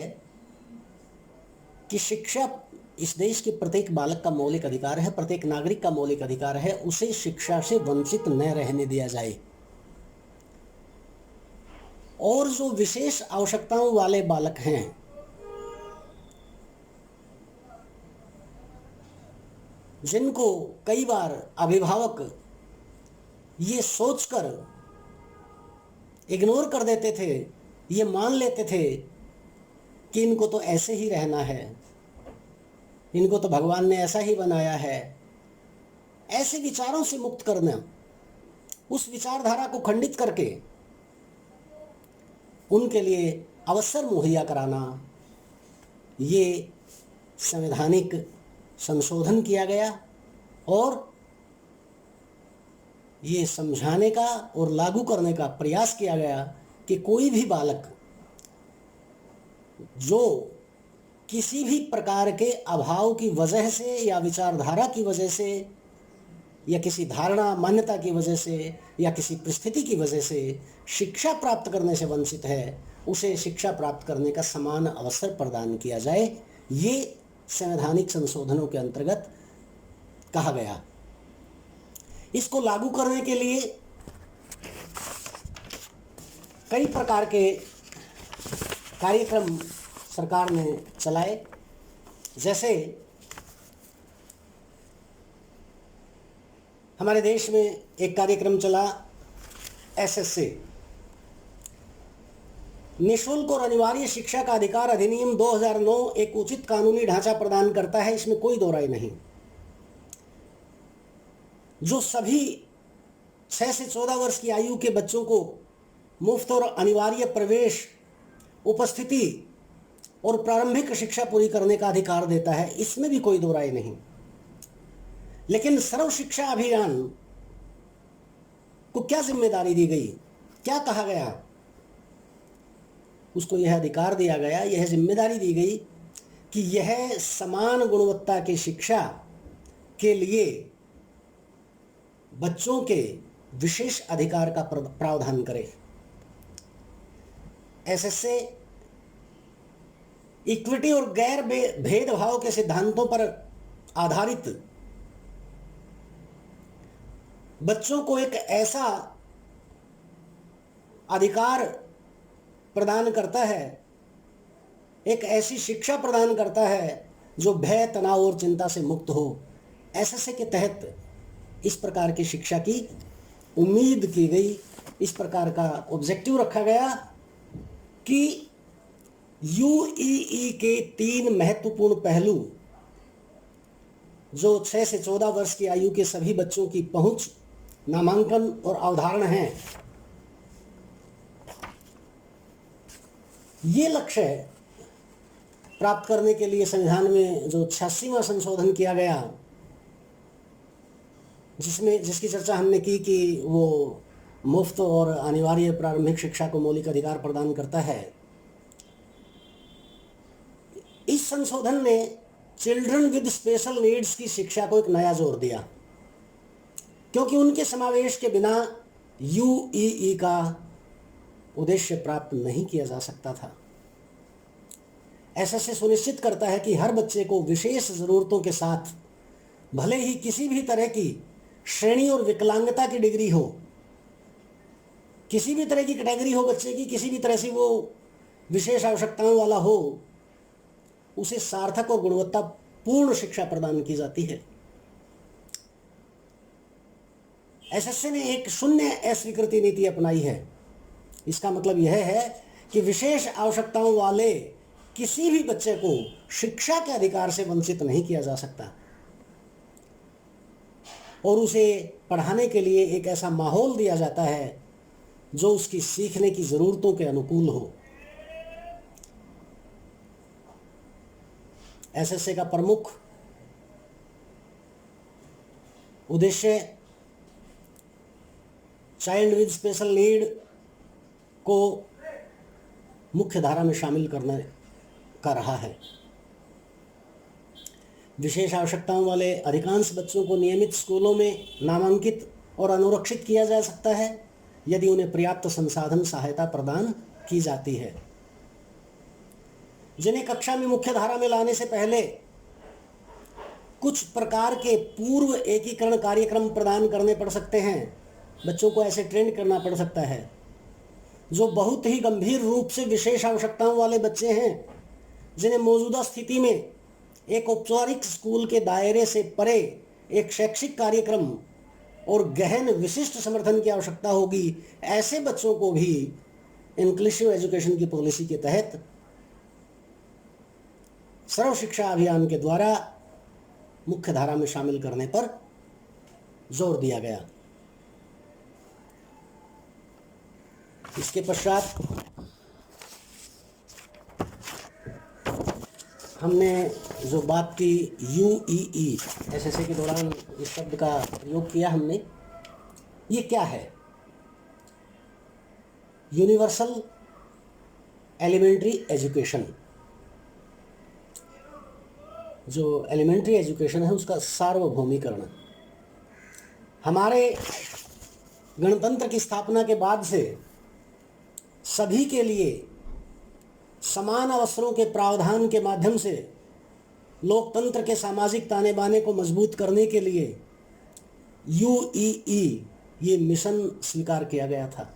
कि शिक्षा इस देश के प्रत्येक बालक का मौलिक अधिकार है, प्रत्येक नागरिक का मौलिक अधिकार है, उसे शिक्षा से वंचित न रहने दिया जाए। और जो विशेष आवश्यकताओं वाले बालक हैं, जिनको कई बार अभिभावक ये सोचकर इग्नोर कर देते थे, ये मान लेते थे कि इनको तो ऐसे ही रहना है, इनको तो भगवान ने ऐसा ही बनाया है, ऐसे विचारों से मुक्त करना, उस विचारधारा को खंडित करके उनके लिए अवसर मुहैया कराना, ये संवैधानिक संशोधन किया गया और ये समझाने का और लागू करने का प्रयास किया गया कि कोई भी बालक जो किसी भी प्रकार के अभाव की वजह से या विचारधारा की वजह से या किसी धारणा मान्यता की वजह से या किसी परिस्थिति की वजह से शिक्षा प्राप्त करने से वंचित है, उसे शिक्षा प्राप्त करने का समान अवसर प्रदान किया जाए। ये संवैधानिक संशोधनों के अंतर्गत कहा गया। इसको लागू करने के लिए कई प्रकार के कार्यक्रम सरकार ने चलाए। जैसे हमारे देश में एक कार्यक्रम चला SSA, निःशुल्क और अनिवार्य शिक्षा का अधिकार अधिनियम 2009 एक उचित कानूनी ढांचा प्रदान करता है, इसमें कोई दो राय नहीं। जो सभी 6 से 14 वर्ष की आयु के बच्चों को मुफ्त और अनिवार्य प्रवेश, उपस्थिति और प्रारंभिक शिक्षा पूरी करने का अधिकार देता है, इसमें भी कोई दो राय नहीं। लेकिन सर्व शिक्षा अभियान को क्या जिम्मेदारी दी गई, क्या कहा गया उसको यह अधिकार दिया गया, यह जिम्मेदारी दी गई कि यह समान गुणवत्ता की शिक्षा के लिए बच्चों के विशेष अधिकार का प्रावधान करे। एसएसए इक्विटी और गैर भेदभाव के सिद्धांतों पर आधारित बच्चों को एक ऐसा अधिकार प्रदान करता है, एक ऐसी शिक्षा प्रदान करता है जो भय, तनाव और चिंता से मुक्त हो। एसएसए के तहत इस प्रकार की शिक्षा की उम्मीद की गई। इस प्रकार का ऑब्जेक्टिव रखा गया कि यूईई के 3 महत्वपूर्ण पहलू, जो 6 से 14 वर्ष की आयु के सभी बच्चों की पहुंच, नामांकन और अवधारण हैं, ये लक्ष्य प्राप्त करने के लिए संविधान में जो 86वां संशोधन किया गया, जिसकी चर्चा हमने की कि वो मुफ्त और अनिवार्य प्रारंभिक शिक्षा को मौलिक अधिकार प्रदान करता है। इस संशोधन ने चिल्ड्रन विद स्पेशल नीड्स की शिक्षा को एक नया जोर दिया, क्योंकि उनके समावेश के बिना यूईई का उद्देश्य प्राप्त नहीं किया जा सकता था। एसएसए सुनिश्चित करता है कि हर बच्चे को विशेष ज़रूरतों के साथ, भले ही किसी भी तरह की श्रेणी और विकलांगता की डिग्री हो, किसी भी तरह की कैटेगरी हो बच्चे की, किसी भी तरह से वो विशेष आवश्यकताओं वाला हो, उसे सार्थक और गुणवत्तापूर्ण शिक्षा प्रदान की जाती है। एसएसए ने एक शून्य अस्वीकृति नीति अपनाई है। इसका मतलब यह है कि विशेष आवश्यकताओं वाले किसी भी बच्चे को शिक्षा के अधिकार से वंचित नहीं किया जा सकता और उसे पढ़ाने के लिए एक ऐसा माहौल दिया जाता है जो उसकी सीखने की ज़रूरतों के अनुकूल हो। एसएसए का प्रमुख उद्देश्य चाइल्ड विद स्पेशल नीड को मुख्य धारा में शामिल करने का रहा है। विशेष आवश्यकताओं वाले अधिकांश बच्चों को नियमित स्कूलों में नामांकित और अनुरक्षित किया जा सकता है यदि उन्हें पर्याप्त संसाधन सहायता प्रदान की जाती है। जिन्हें कक्षा में मुख्य धारा में लाने से पहले कुछ प्रकार के पूर्व एकीकरण कार्यक्रम प्रदान करने पड़ सकते हैं, बच्चों को ऐसे ट्रेन करना पड़ सकता है। जो बहुत ही गंभीर रूप से विशेष आवश्यकताओं वाले बच्चे हैं, जिन्हें मौजूदा स्थिति में एक औपचारिक स्कूल के दायरे से परे एक शैक्षिक कार्यक्रम और गहन विशिष्ट समर्थन की आवश्यकता होगी, ऐसे बच्चों को भी इंक्लूसिव एजुकेशन की पॉलिसी के तहत सर्व शिक्षा अभियान के द्वारा मुख्य धारा में शामिल करने पर जोर दिया गया। इसके पश्चात हमने जो बात की यूईई, एसएसए के दौरान इस शब्द का प्रयोग किया हमने, ये क्या है? Universal elementary education. जो एलिमेंट्री एजुकेशन है उसका सार्वभौमिकरण। हमारे गणतंत्र की स्थापना के बाद से सभी के लिए समान अवसरों के प्रावधान के माध्यम से लोकतंत्र के सामाजिक ताने बाने को मजबूत करने के लिए यूईई ये मिशन स्वीकार किया गया था।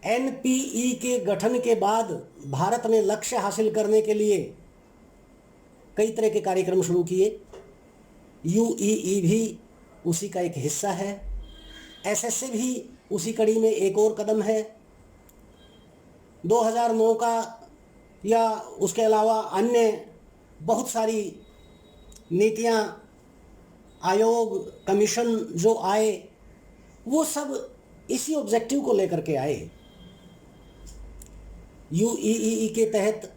एनपीई के गठन के बाद भारत ने लक्ष्य हासिल करने के लिए कई तरह के कार्यक्रम शुरू किए। यूईई भी उसी का एक हिस्सा है। एसएसए भी उसी कड़ी में एक और कदम है। 2009 का या उसके अलावा अन्य बहुत सारी नीतियां, आयोग, कमीशन जो आए, वो सब इसी ऑब्जेक्टिव को लेकर के आए। यूईई के तहत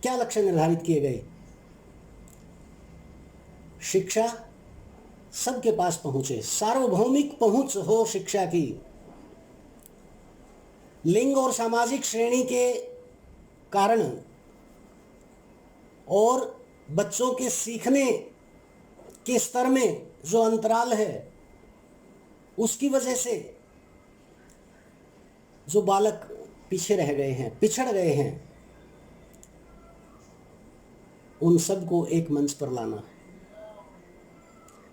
क्या लक्ष्य निर्धारित किए गए? शिक्षा सबके पास पहुंचे, सार्वभौमिक पहुंच हो शिक्षा की। लिंग और सामाजिक श्रेणी के कारण और बच्चों के सीखने के स्तर में जो अंतराल है उसकी वजह से जो बालक पीछे रह गए हैं, पिछड़ गए हैं, उन सबको एक मंच पर लाना,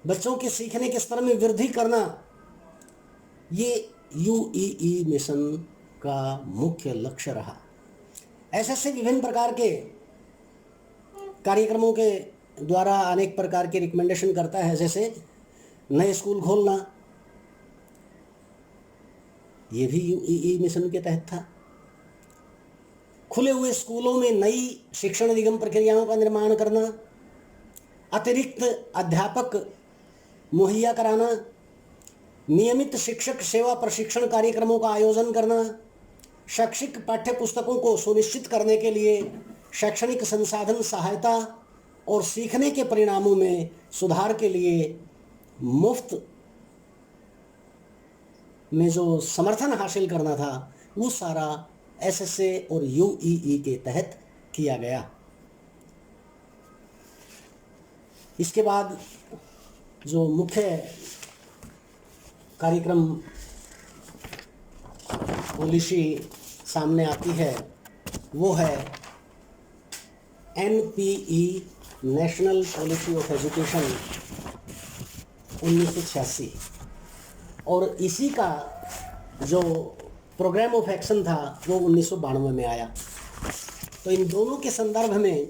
बच्चों के सीखने के स्तर में वृद्धि करना, ये यूईई मिशन का मुख्य लक्ष्य रहा। ऐसे विभिन्न प्रकार के कार्यक्रमों के द्वारा अनेक प्रकार के रिकमेंडेशन करता है, जैसे नए स्कूल खोलना, ये भी यूईई मिशन के तहत था। खुले हुए स्कूलों में नई शिक्षण निगम प्रक्रियाओं का निर्माण करना, अतिरिक्त अध्यापक मुहैया कराना, नियमित शिक्षक सेवा प्रशिक्षण कार्यक्रमों का आयोजन करना, शैक्षिक पाठ्य पुस्तकों को सुनिश्चित करने के लिए शैक्षणिक संसाधन सहायता और सीखने के परिणामों में सुधार के लिए मुफ्त में जो समर्थन हासिल करना था, वो सारा एसएसए और यूईई के तहत किया गया। इसके बाद जो मुख्य कार्यक्रम पॉलिसी सामने आती है वो है NPE, national policy of education 1986, और इसी का जो प्रोग्राम ऑफ एक्शन था वो 1992 में आया। तो इन दोनों के संदर्भ में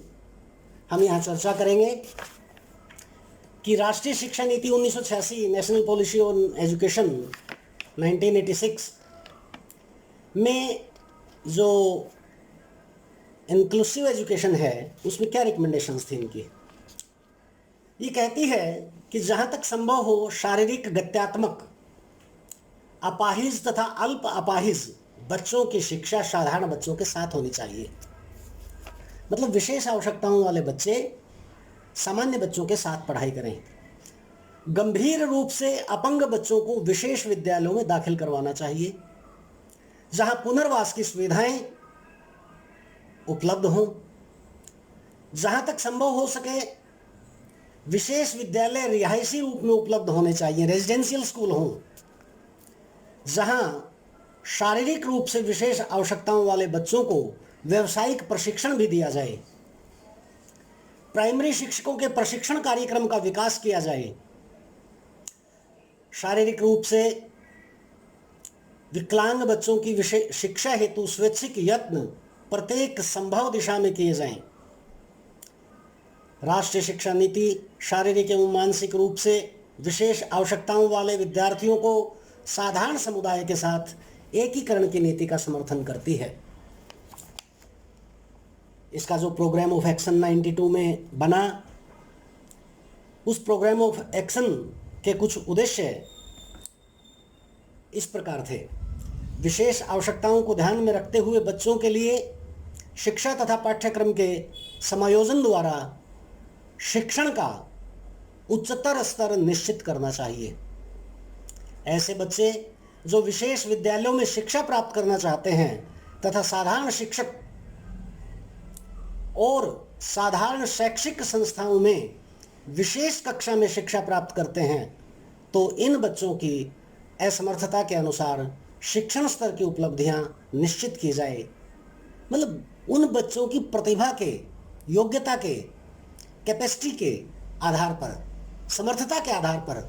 हम यहाँ चर्चा करेंगे कि राष्ट्रीय शिक्षा नीति 1986, नेशनल पॉलिसी ऑन एजुकेशन 1986 में जो इंक्लूसिव एजुकेशन है उसमें क्या रिकमेंडेशंस थी इनकी। ये कहती है कि जहाँ तक संभव हो शारीरिक, गत्यात्मक, अपाहिज तथा अल्प अपाहिज बच्चों की शिक्षा साधारण बच्चों के साथ होनी चाहिए। मतलब विशेष आवश्यकताओं वाले बच्चे सामान्य बच्चों के साथ पढ़ाई करें। गंभीर रूप से अपंग बच्चों को विशेष विद्यालयों में दाखिल करवाना चाहिए, जहां पुनर्वास की सुविधाएं उपलब्ध हों। जहां तक संभव हो सके विशेष विद्यालय रिहायशी रूप में उपलब्ध होने चाहिए, रेजिडेंशियल स्कूल हों, जहां शारीरिक रूप से विशेष आवश्यकताओं वाले बच्चों को व्यावसायिक प्रशिक्षण भी दिया जाए। प्राइमरी शिक्षकों के प्रशिक्षण कार्यक्रम का विकास किया जाए। शारीरिक रूप से विकलांग बच्चों की विशेष शिक्षा हेतु स्वैच्छिक यत्न प्रत्येक संभव दिशा में किए जाएं। राष्ट्रीय शिक्षा नीति शारीरिक एवं मानसिक रूप से विशेष आवश्यकताओं वाले विद्यार्थियों को साधारण समुदाय के साथ एकीकरण की नीति का समर्थन करती है। इसका जो प्रोग्राम ऑफ एक्शन 92 में बना, उस प्रोग्राम ऑफ एक्शन के कुछ उद्देश्य इस प्रकार थे। विशेष आवश्यकताओं को ध्यान में रखते हुए बच्चों के लिए शिक्षा तथा पाठ्यक्रम के समायोजन द्वारा शिक्षण का उच्चतर स्तर निश्चित करना चाहिए। ऐसे बच्चे जो विशेष विद्यालयों में शिक्षा प्राप्त करना चाहते हैं तथा साधारण शिक्षक और साधारण शैक्षिक संस्थाओं में विशेष कक्षा में शिक्षा प्राप्त करते हैं, तो इन बच्चों की असमर्थता के अनुसार शिक्षण स्तर की उपलब्धियां निश्चित की जाए। मतलब उन बच्चों की प्रतिभा के, योग्यता के, कैपेसिटी के आधार पर, समर्थता के आधार पर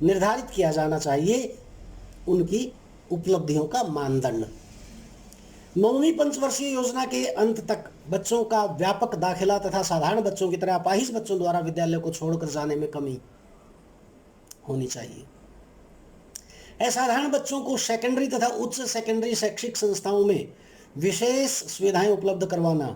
निर्धारित किया जाना चाहिए उनकी उपलब्धियों का मानदंड। 9वीं पंचवर्षीय योजना के अंत तक बच्चों का व्यापक दाखिला तथा साधारण बच्चों की तरह अपाहिज बच्चों द्वारा विद्यालय को छोड़कर जाने में कमी होनी चाहिए। असाधारण बच्चों को सेकेंडरी तथा उच्च सेकेंडरी शैक्षिक संस्थाओं में विशेष सुविधाएं उपलब्ध करवाना।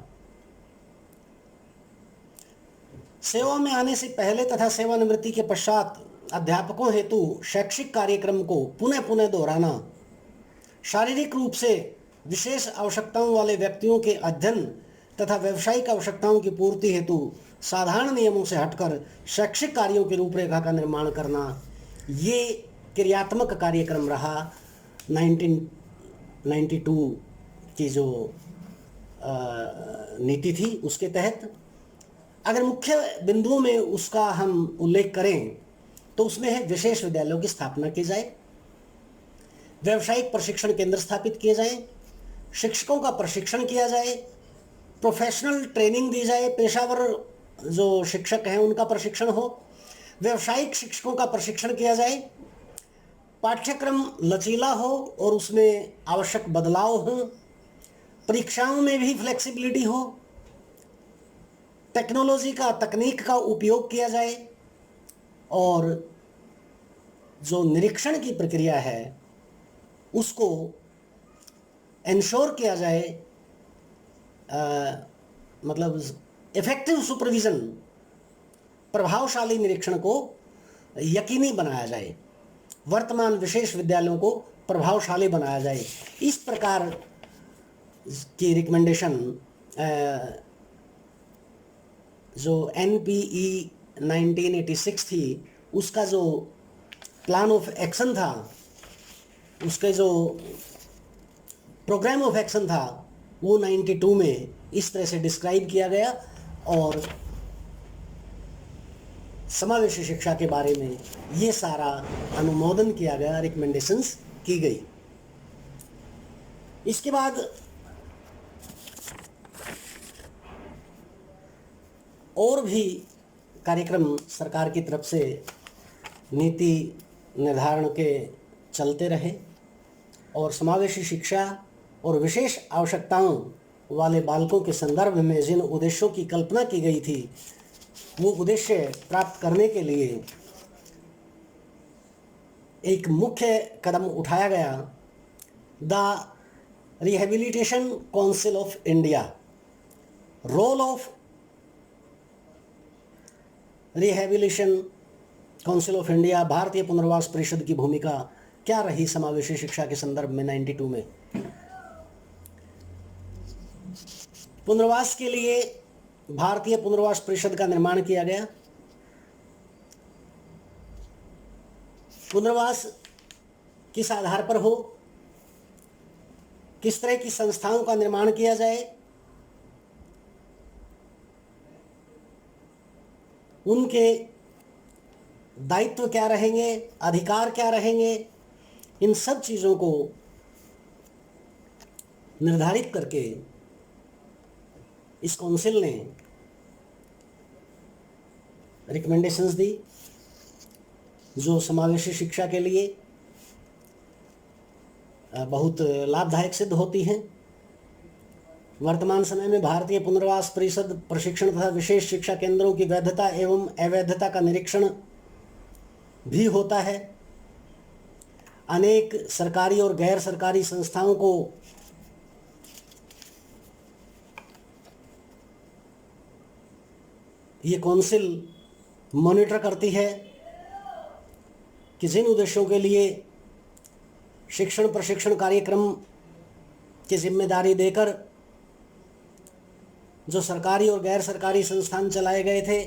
सेवा में आने से पहले तथा सेवानिवृत्ति के पश्चात अध्यापकों हेतु शैक्षिक कार्यक्रम को पुनः पुनः दोहराना। शारीरिक रूप से विशेष आवश्यकताओं वाले व्यक्तियों के अध्ययन तथा व्यावसायिक आवश्यकताओं की पूर्ति हेतु साधारण नियमों से हटकर शैक्षिक कार्यों की रूपरेखा का निर्माण करना, ये क्रियात्मक कार्यक्रम रहा 92 की जो नीति थी उसके तहत अगर मुख्य बिंदुओं में उसका हम उल्लेख करें तो उसमें है विशेष विद्यालयों की स्थापना की जाए, व्यावसायिक प्रशिक्षण केंद्र स्थापित किए जाएं, शिक्षकों का प्रशिक्षण किया जाए, प्रोफेशनल ट्रेनिंग दी जाए, पेशावर जो शिक्षक हैं उनका प्रशिक्षण हो, व्यावसायिक शिक्षकों का प्रशिक्षण किया जाए, पाठ्यक्रम लचीला हो और उसमें आवश्यक बदलाव हो, परीक्षाओं में भी फ्लेक्सिबिलिटी हो, टेक्नोलॉजी का तकनीक का उपयोग किया जाए और जो निरीक्षण की प्रक्रिया है उसको इंश्योर किया जाए, मतलब इफेक्टिव सुपरविज़न, प्रभावशाली निरीक्षण को यकीनी बनाया जाए, वर्तमान विशेष विद्यालयों को प्रभावशाली बनाया जाए। इस प्रकार की रिकमेंडेशन जो NPE 1986 थी उसका जो प्लान ऑफ एक्शन था, उसके जो प्रोग्राम ऑफ एक्शन था वो 92 में इस तरह से डिस्क्राइब किया गया और समावेशी शिक्षा के बारे में ये सारा अनुमोदन किया गया, रिकमेंडेशंस की गई। इसके बाद और भी कार्यक्रम सरकार की तरफ से नीति निर्धारण के चलते रहे और समावेशी शिक्षा और विशेष आवश्यकताओं वाले बालकों के संदर्भ में जिन उद्देश्यों की कल्पना की गई थी वो उद्देश्य प्राप्त करने के लिए एक मुख्य कदम उठाया गया, the rehabilitation council of India. Role of rehabilitation council of India, भारतीय पुनर्वास परिषद की भूमिका क्या रही समावेशी शिक्षा के संदर्भ में 92 में। पुनर्वास के लिए भारतीय पुनर्वास परिषद का निर्माण किया गया। पुनर्वास किस आधार पर हो, किस तरह की संस्थाओं का निर्माण किया जाए, उनके दायित्व क्या रहेंगे, अधिकार क्या रहेंगे, इन सब चीज़ों को निर्धारित करके इस काउंसिल ने रिकमेंडेशंस दी जो समावेशी शिक्षा के लिए बहुत लाभदायक सिद्ध होती हैं। वर्तमान समय में भारतीय पुनर्वास परिषद प्रशिक्षण तथा विशेष शिक्षा केंद्रों की वैधता एवं अवैधता का निरीक्षण भी होता है। अनेक सरकारी और गैर सरकारी संस्थाओं को ये काउंसिल मॉनिटर करती है कि जिन उद्देश्यों के लिए शिक्षण प्रशिक्षण कार्यक्रम की जिम्मेदारी देकर जो सरकारी और गैर सरकारी संस्थान चलाए गए थे,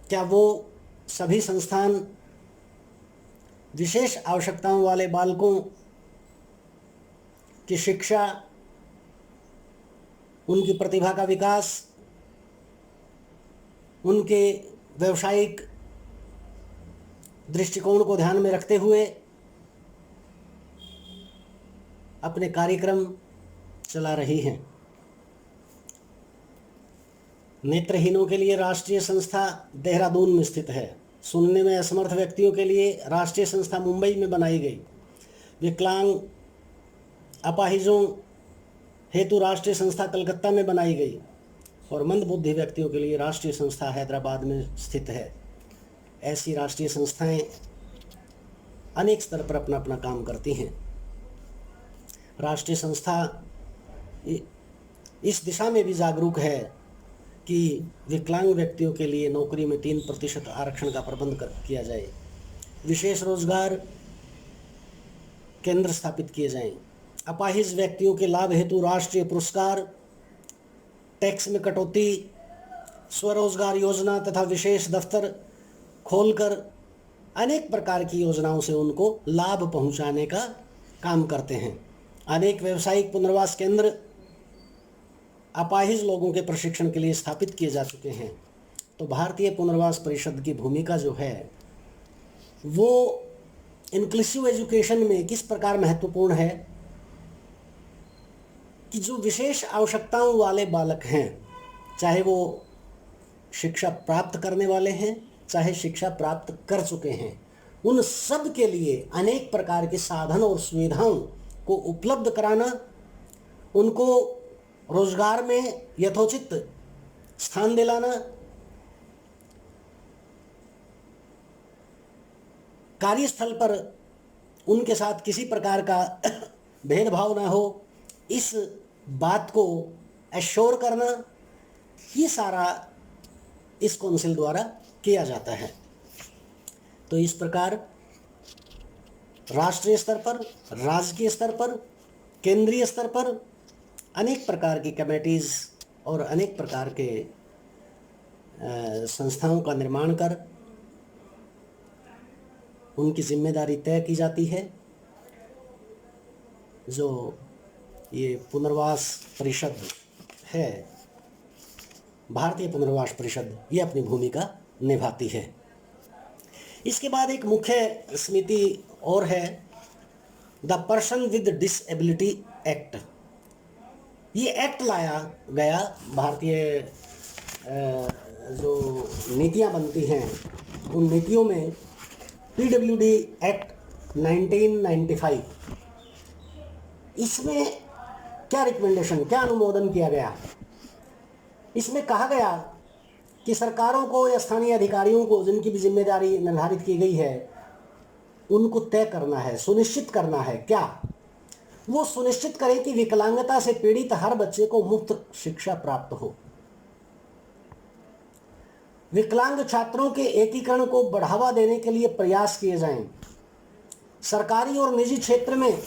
क्या वो सभी संस्थान विशेष आवश्यकताओं वाले बालकों की शिक्षा, उनकी प्रतिभा का विकास, उनके व्यावसायिक दृष्टिकोण को ध्यान में रखते हुए अपने कार्यक्रम चला रही हैं। नेत्रहीनों के लिए राष्ट्रीय संस्था देहरादून में स्थित है। सुनने में असमर्थ व्यक्तियों के लिए राष्ट्रीय संस्था मुंबई में बनाई गई। विकलांग अपाहिजों हेतु राष्ट्रीय संस्था कलकत्ता में बनाई गई और मंदबुद्धि व्यक्तियों के लिए राष्ट्रीय संस्था हैदराबाद में स्थित है। ऐसी राष्ट्रीय संस्थाएं अनेक स्तर पर अपना अपना काम करती हैं। राष्ट्रीय संस्था इस दिशा में भी जागरूक है कि विकलांग व्यक्तियों के लिए नौकरी में 3% आरक्षण का प्रबंध किया जाए, विशेष रोजगार केंद्र स्थापित किए जाएं, अपाहिज व्यक्तियों के लाभ हेतु राष्ट्रीय पुरस्कार, टैक्स में कटौती, स्वरोजगार योजना तथा विशेष दफ्तर खोलकर अनेक प्रकार की योजनाओं से उनको लाभ पहुंचाने का काम करते हैं। अनेक व्यावसायिक पुनर्वास केंद्र अपाहिज लोगों के प्रशिक्षण के लिए स्थापित किए जा चुके हैं। तो भारतीय पुनर्वास परिषद की भूमिका जो है वो इंक्लूसिव एजुकेशन में किस प्रकार महत्वपूर्ण है कि जो विशेष आवश्यकताओं वाले बालक हैं, चाहे वो शिक्षा प्राप्त करने वाले हैं, चाहे शिक्षा प्राप्त कर चुके हैं, उन सब के लिए अनेक प्रकार के साधन और सुविधाओं को उपलब्ध कराना, उनको रोजगार में यथोचित स्थान दिलाना, कार्यस्थल पर उनके साथ किसी प्रकार का भेदभाव न हो, इस बात को एश्योर करना, ये सारा इस काउंसिल द्वारा किया जाता है। तो इस प्रकार राष्ट्रीय स्तर पर, राज्य स्तर पर, केंद्रीय स्तर पर अनेक प्रकार की कमेटीज और अनेक प्रकार के संस्थाओं का निर्माण कर उनकी जिम्मेदारी तय की जाती है। जो ये पुनर्वास परिषद है, भारतीय पुनर्वास परिषद, ये अपनी भूमिका निभाती है। इसके बाद एक मुख्य समिति और है, the person with disability act. ये एक्ट लाया गया, भारतीय जो नीतियाँ बनती हैं उन नीतियों में पीडब्ल्यूडी एक्ट 1995, इसमें क्या रिकमेंडेशन, क्या अनुमोदन किया गया? इसमें कहा गया कि सरकारों को या स्थानीय अधिकारियों को जिनकी भी जिम्मेदारी निर्धारित की गई है उनको तय करना है, सुनिश्चित करना है। क्या वो सुनिश्चित करें कि विकलांगता से पीड़ित हर बच्चे को मुफ्त शिक्षा प्राप्त हो। विकलांग छात्रों के एकीकरण को बढ़ावा देने के लिए प्रयास किए जाएं। सरकारी और निजी क्षेत्र में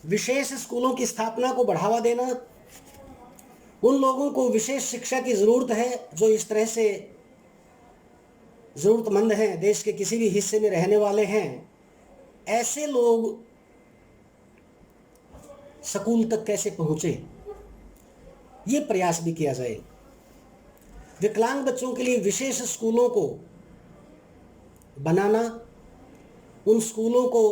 विशेष स्कूलों की स्थापना को बढ़ावा देना, उन लोगों को विशेष शिक्षा की जरूरत है जो इस तरह से जरूरतमंद हैं, देश के किसी भी हिस्से में रहने वाले हैं, ऐसे लोग स्कूल तक कैसे पहुंचे, ये प्रयास भी किया जाए। विकलांग बच्चों के लिए विशेष स्कूलों को बनाना, उन स्कूलों को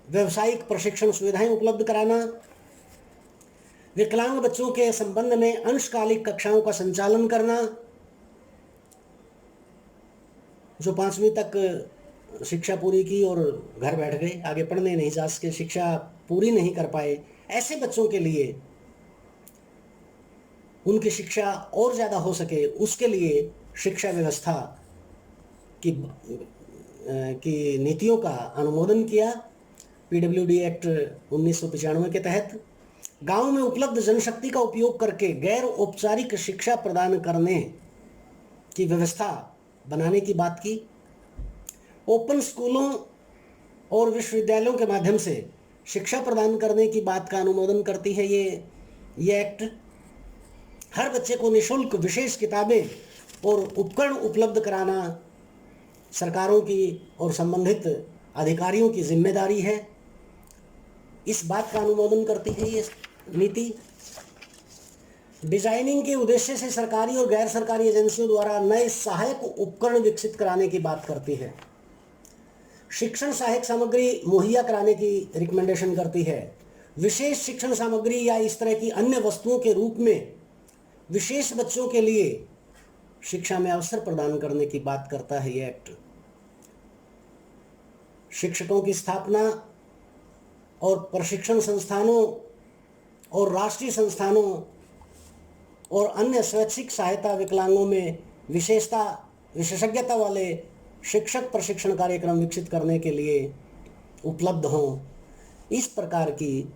व्यावसायिक प्रशिक्षण सुविधाएं उपलब्ध कराना, विकलांग बच्चों के संबंध में अंशकालिक कक्षाओं का संचालन करना, जो 5वीं तक शिक्षा पूरी की और घर बैठ गए, आगे पढ़ने नहीं जा सके, शिक्षा पूरी नहीं कर पाए, ऐसे बच्चों के लिए उनकी शिक्षा और ज़्यादा हो सके, उसके लिए शिक्षा व्यवस्था की नीतियों का अनुमोदन किया। पीडब्ल्यूडी एक्ट 1995 के तहत गांव में उपलब्ध जनशक्ति का उपयोग करके गैर औपचारिक शिक्षा प्रदान करने की व्यवस्था बनाने की बात की। ओपन स्कूलों और विश्वविद्यालयों के माध्यम से शिक्षा प्रदान करने की बात का अनुमोदन करती है ये एक्ट। हर बच्चे को निःशुल्क विशेष किताबें और उपकरण उपलब्ध कराना सरकारों की और संबंधित अधिकारियों की जिम्मेदारी है, इस बात का अनुमोदन करती है ये नीति। डिजाइनिंग के उद्देश्य से सरकारी और गैर सरकारी एजेंसियों द्वारा नए सहायक उपकरण विकसित कराने की बात करती है। शिक्षण सहायक सामग्री मुहैया कराने की रिकमेंडेशन करती है। विशेष शिक्षण सामग्री या इस तरह की अन्य वस्तुओं के रूप में विशेष बच्चों के लिए शिक्षा में अवसर प्रदान करने की बात करता है यह एक्ट। शिक्षकों की स्थापना और प्रशिक्षण संस्थानों और राष्ट्रीय संस्थानों और अन्य स्वैच्छिक सहायता विकलांगों में विशेषज्ञता वाले शिक्षक प्रशिक्षण कार्यक्रम विकसित करने के लिए उपलब्ध हों, इस प्रकार की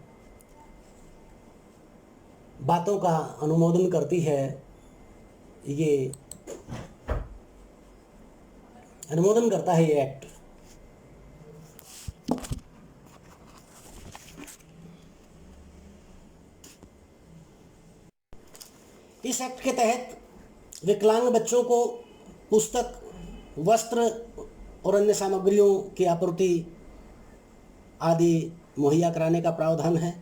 बातों का अनुमोदन करती है ये, अनुमोदन करता है ये एक्ट। इस एक्ट के तहत विकलांग बच्चों को पुस्तक, वस्त्र और अन्य सामग्रियों की आपूर्ति आदि मुहैया कराने का प्रावधान है।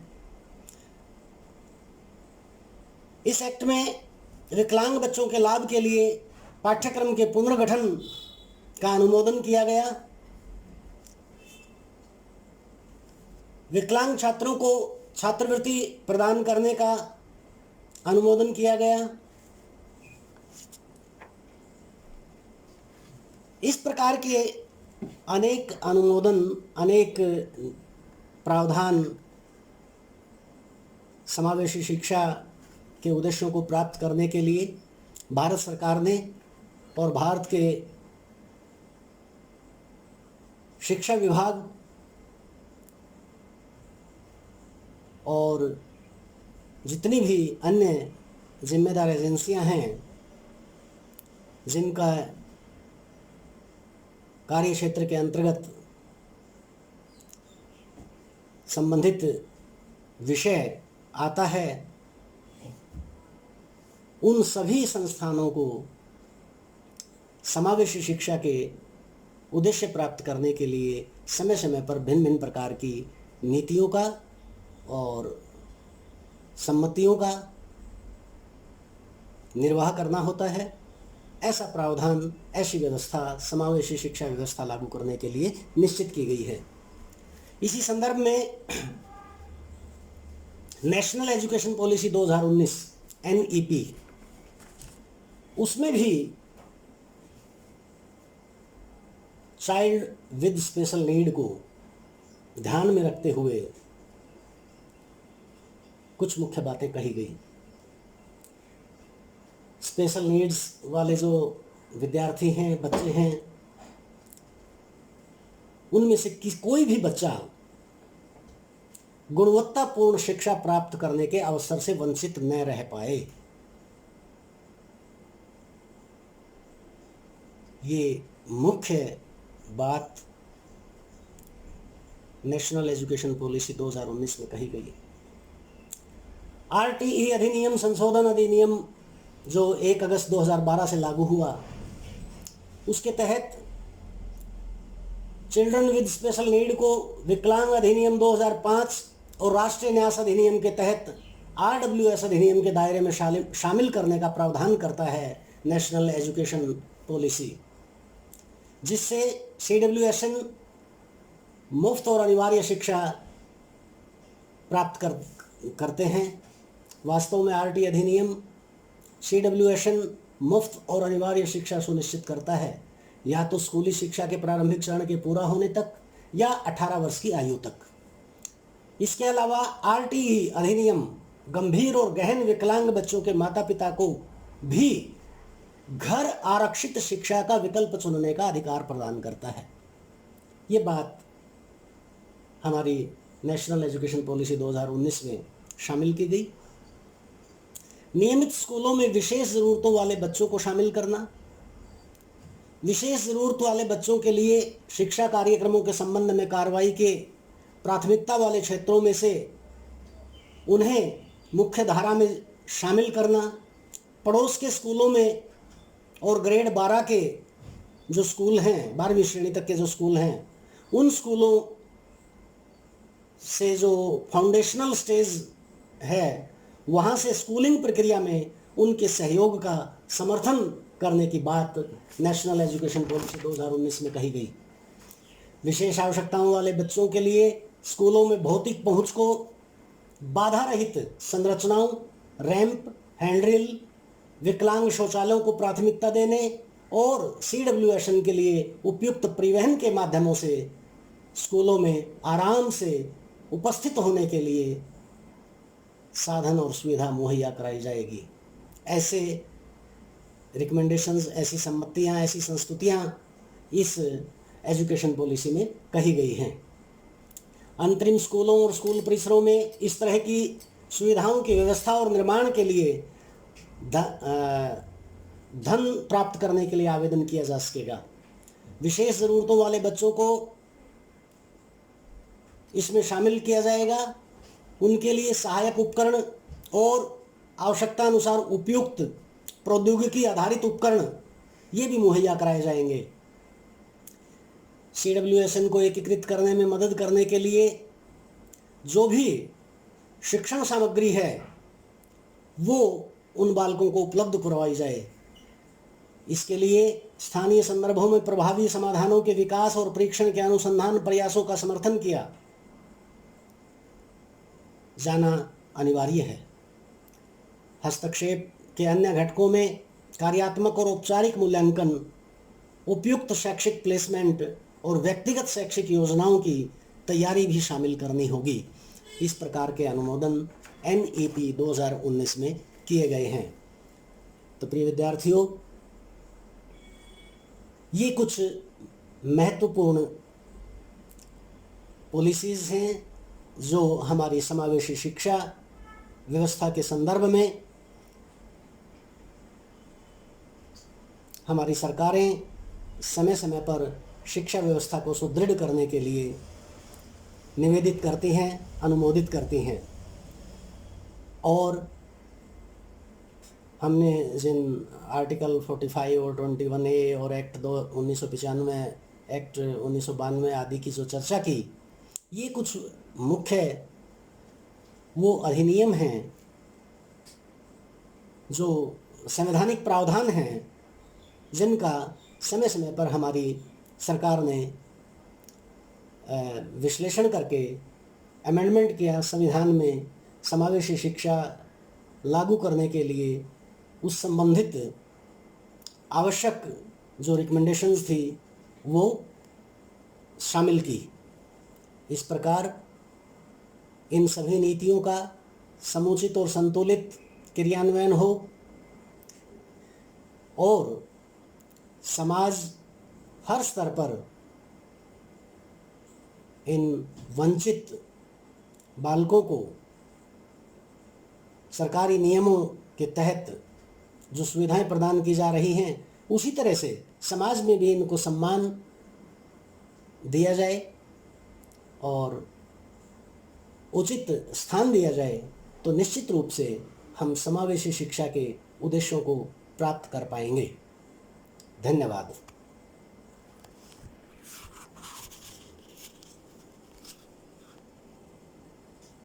इस एक्ट में विकलांग बच्चों के लाभ के लिए पाठ्यक्रम के पुनर्गठन का अनुमोदन किया गया। विकलांग छात्रों को छात्रवृत्ति प्रदान करने का अनुमोदन किया गया। इस प्रकार के अनेक अनुमोदन, अनेक प्रावधान समावेशी शिक्षा के उद्देश्यों को प्राप्त करने के लिए भारत सरकार ने और भारत के शिक्षा विभाग और जितनी भी अन्य जिम्मेदार एजेंसियां हैं जिनका कार्य क्षेत्र के अंतर्गत संबंधित विषय आता है, उन सभी संस्थानों को समावेशी शिक्षा के उद्देश्य प्राप्त करने के लिए समय समय पर भिन्न भिन्न प्रकार की नीतियों का और सम्मतियों का निर्वाह करना होता है। ऐसा प्रावधान, ऐसी व्यवस्था समावेशी शिक्षा व्यवस्था लागू करने के लिए निश्चित की गई है। इसी संदर्भ में नेशनल एजुकेशन पॉलिसी 2019 NEP, उसमें भी चाइल्ड विद स्पेशल नीड को ध्यान में रखते हुए कुछ मुख्य बातें कही गई। स्पेशल नीड्स वाले जो विद्यार्थी हैं, बच्चे हैं, उनमें से कोई भी बच्चा गुणवत्तापूर्ण शिक्षा प्राप्त करने के अवसर से वंचित न रह पाए, ये मुख्य बात नेशनल एजुकेशन पॉलिसी 2019 में कही गई। RTE अधिनियम संशोधन अधिनियम जो 1 अगस्त 2012 से लागू हुआ, उसके तहत चिल्ड्रन विद स्पेशल नीड को विकलांग अधिनियम 2005 और राष्ट्रीय न्यास अधिनियम के तहत RWS अधिनियम के दायरे में शामिल करने का प्रावधान करता है नेशनल एजुकेशन पॉलिसी, जिससे CWSN मुफ्त और अनिवार्य शिक्षा प्राप्त करते हैं। वास्तव में RT अधिनियम CWSN मुफ्त और अनिवार्य शिक्षा सुनिश्चित करता है, या तो स्कूली शिक्षा के प्रारंभिक चरण के पूरा होने तक या 18 वर्ष की आयु तक। इसके अलावा RTE अधिनियम गंभीर और गहन विकलांग बच्चों के माता पिता को भी घर आरक्षित शिक्षा का विकल्प चुनने का अधिकार प्रदान करता है। ये बात हमारी नेशनल एजुकेशन पॉलिसी 2019 में शामिल की गई। नियमित स्कूलों में विशेष ज़रूरतों वाले बच्चों को शामिल करना, विशेष ज़रूरत वाले बच्चों के लिए शिक्षा कार्यक्रमों के संबंध में कार्रवाई के प्राथमिकता वाले क्षेत्रों में से उन्हें मुख्य धारा में शामिल करना, पड़ोस के स्कूलों में और ग्रेड 12 के जो स्कूल हैं, 12वीं श्रेणी तक के जो स्कूल हैं, उन स्कूलों से जो फाउंडेशनल स्टेज है, वहाँ से स्कूलिंग प्रक्रिया में उनके सहयोग का समर्थन करने की बात नेशनल एजुकेशन पॉलिसी 2019 में कही गई। विशेष आवश्यकताओं वाले बच्चों के लिए स्कूलों में भौतिक पहुंच को बाधा रहित संरचनाओं, रैंप, हैंडरिल, विकलांग शौचालयों को प्राथमिकता देने और CWSN के लिए उपयुक्त परिवहन के माध्यमों से स्कूलों में आराम से उपस्थित होने के लिए साधन और सुविधा मुहैया कराई जाएगी। ऐसे रिकमेंडेशंस, ऐसी सम्मतियाँ, ऐसी संस्तुतियाँ इस एजुकेशन पॉलिसी में कही गई हैं। अंतरिम स्कूलों और स्कूल परिसरों में इस तरह की सुविधाओं की व्यवस्था और निर्माण के लिए धन प्राप्त करने के लिए आवेदन किया जा सकेगा। विशेष ज़रूरतों वाले बच्चों को इसमें शामिल किया जाएगा। उनके लिए सहायक उपकरण और आवश्यकता अनुसार उपयुक्त प्रौद्योगिकी आधारित उपकरण ये भी मुहैया कराए जाएंगे। CWSN को एकीकृत करने में मदद करने के लिए जो भी शिक्षण सामग्री है वो उन बालकों को उपलब्ध करवाई जाए। इसके लिए स्थानीय संदर्भों में प्रभावी समाधानों के विकास और परीक्षण के अनुसंधान प्रयासों का समर्थन किया जाना अनिवार्य है। हस्तक्षेप के अन्य घटकों में कार्यात्मक और औपचारिक मूल्यांकन, उपयुक्त शैक्षिक प्लेसमेंट और व्यक्तिगत शैक्षिक योजनाओं की तैयारी भी शामिल करनी होगी। इस प्रकार के अनुमोदन NEP 2019 में किए गए हैं। तो प्रिय विद्यार्थियों, ये कुछ महत्वपूर्ण पॉलिसीज़ हैं जो हमारी समावेशी शिक्षा व्यवस्था के संदर्भ में हमारी सरकारें समय समय पर शिक्षा व्यवस्था को सुदृढ़ करने के लिए निवेदित करती हैं, अनुमोदित करती हैं। और हमने जिन आर्टिकल 45 और 21A और एक्ट 1995 एक्ट 1992 आदि की जो चर्चा की, ये कुछ मुख्य वो अधिनियम हैं जो संवैधानिक प्रावधान हैं जिनका समय समय पर हमारी सरकार ने विश्लेषण करके अमेंडमेंट किया, संविधान में समावेशी शिक्षा लागू करने के लिए उस संबंधित आवश्यक जो रिकमेंडेशंस थी वो शामिल की। इस प्रकार इन सभी नीतियों का समुचित और संतुलित क्रियान्वयन हो और समाज हर स्तर पर इन वंचित बालकों को सरकारी नियमों के तहत जो सुविधाएं प्रदान की जा रही हैं उसी तरह से समाज में भी इनको सम्मान दिया जाए और उचित स्थान दिया जाए, तो निश्चित रूप से हम समावेशी शिक्षा के उद्देश्यों को प्राप्त कर पाएंगे। धन्यवाद।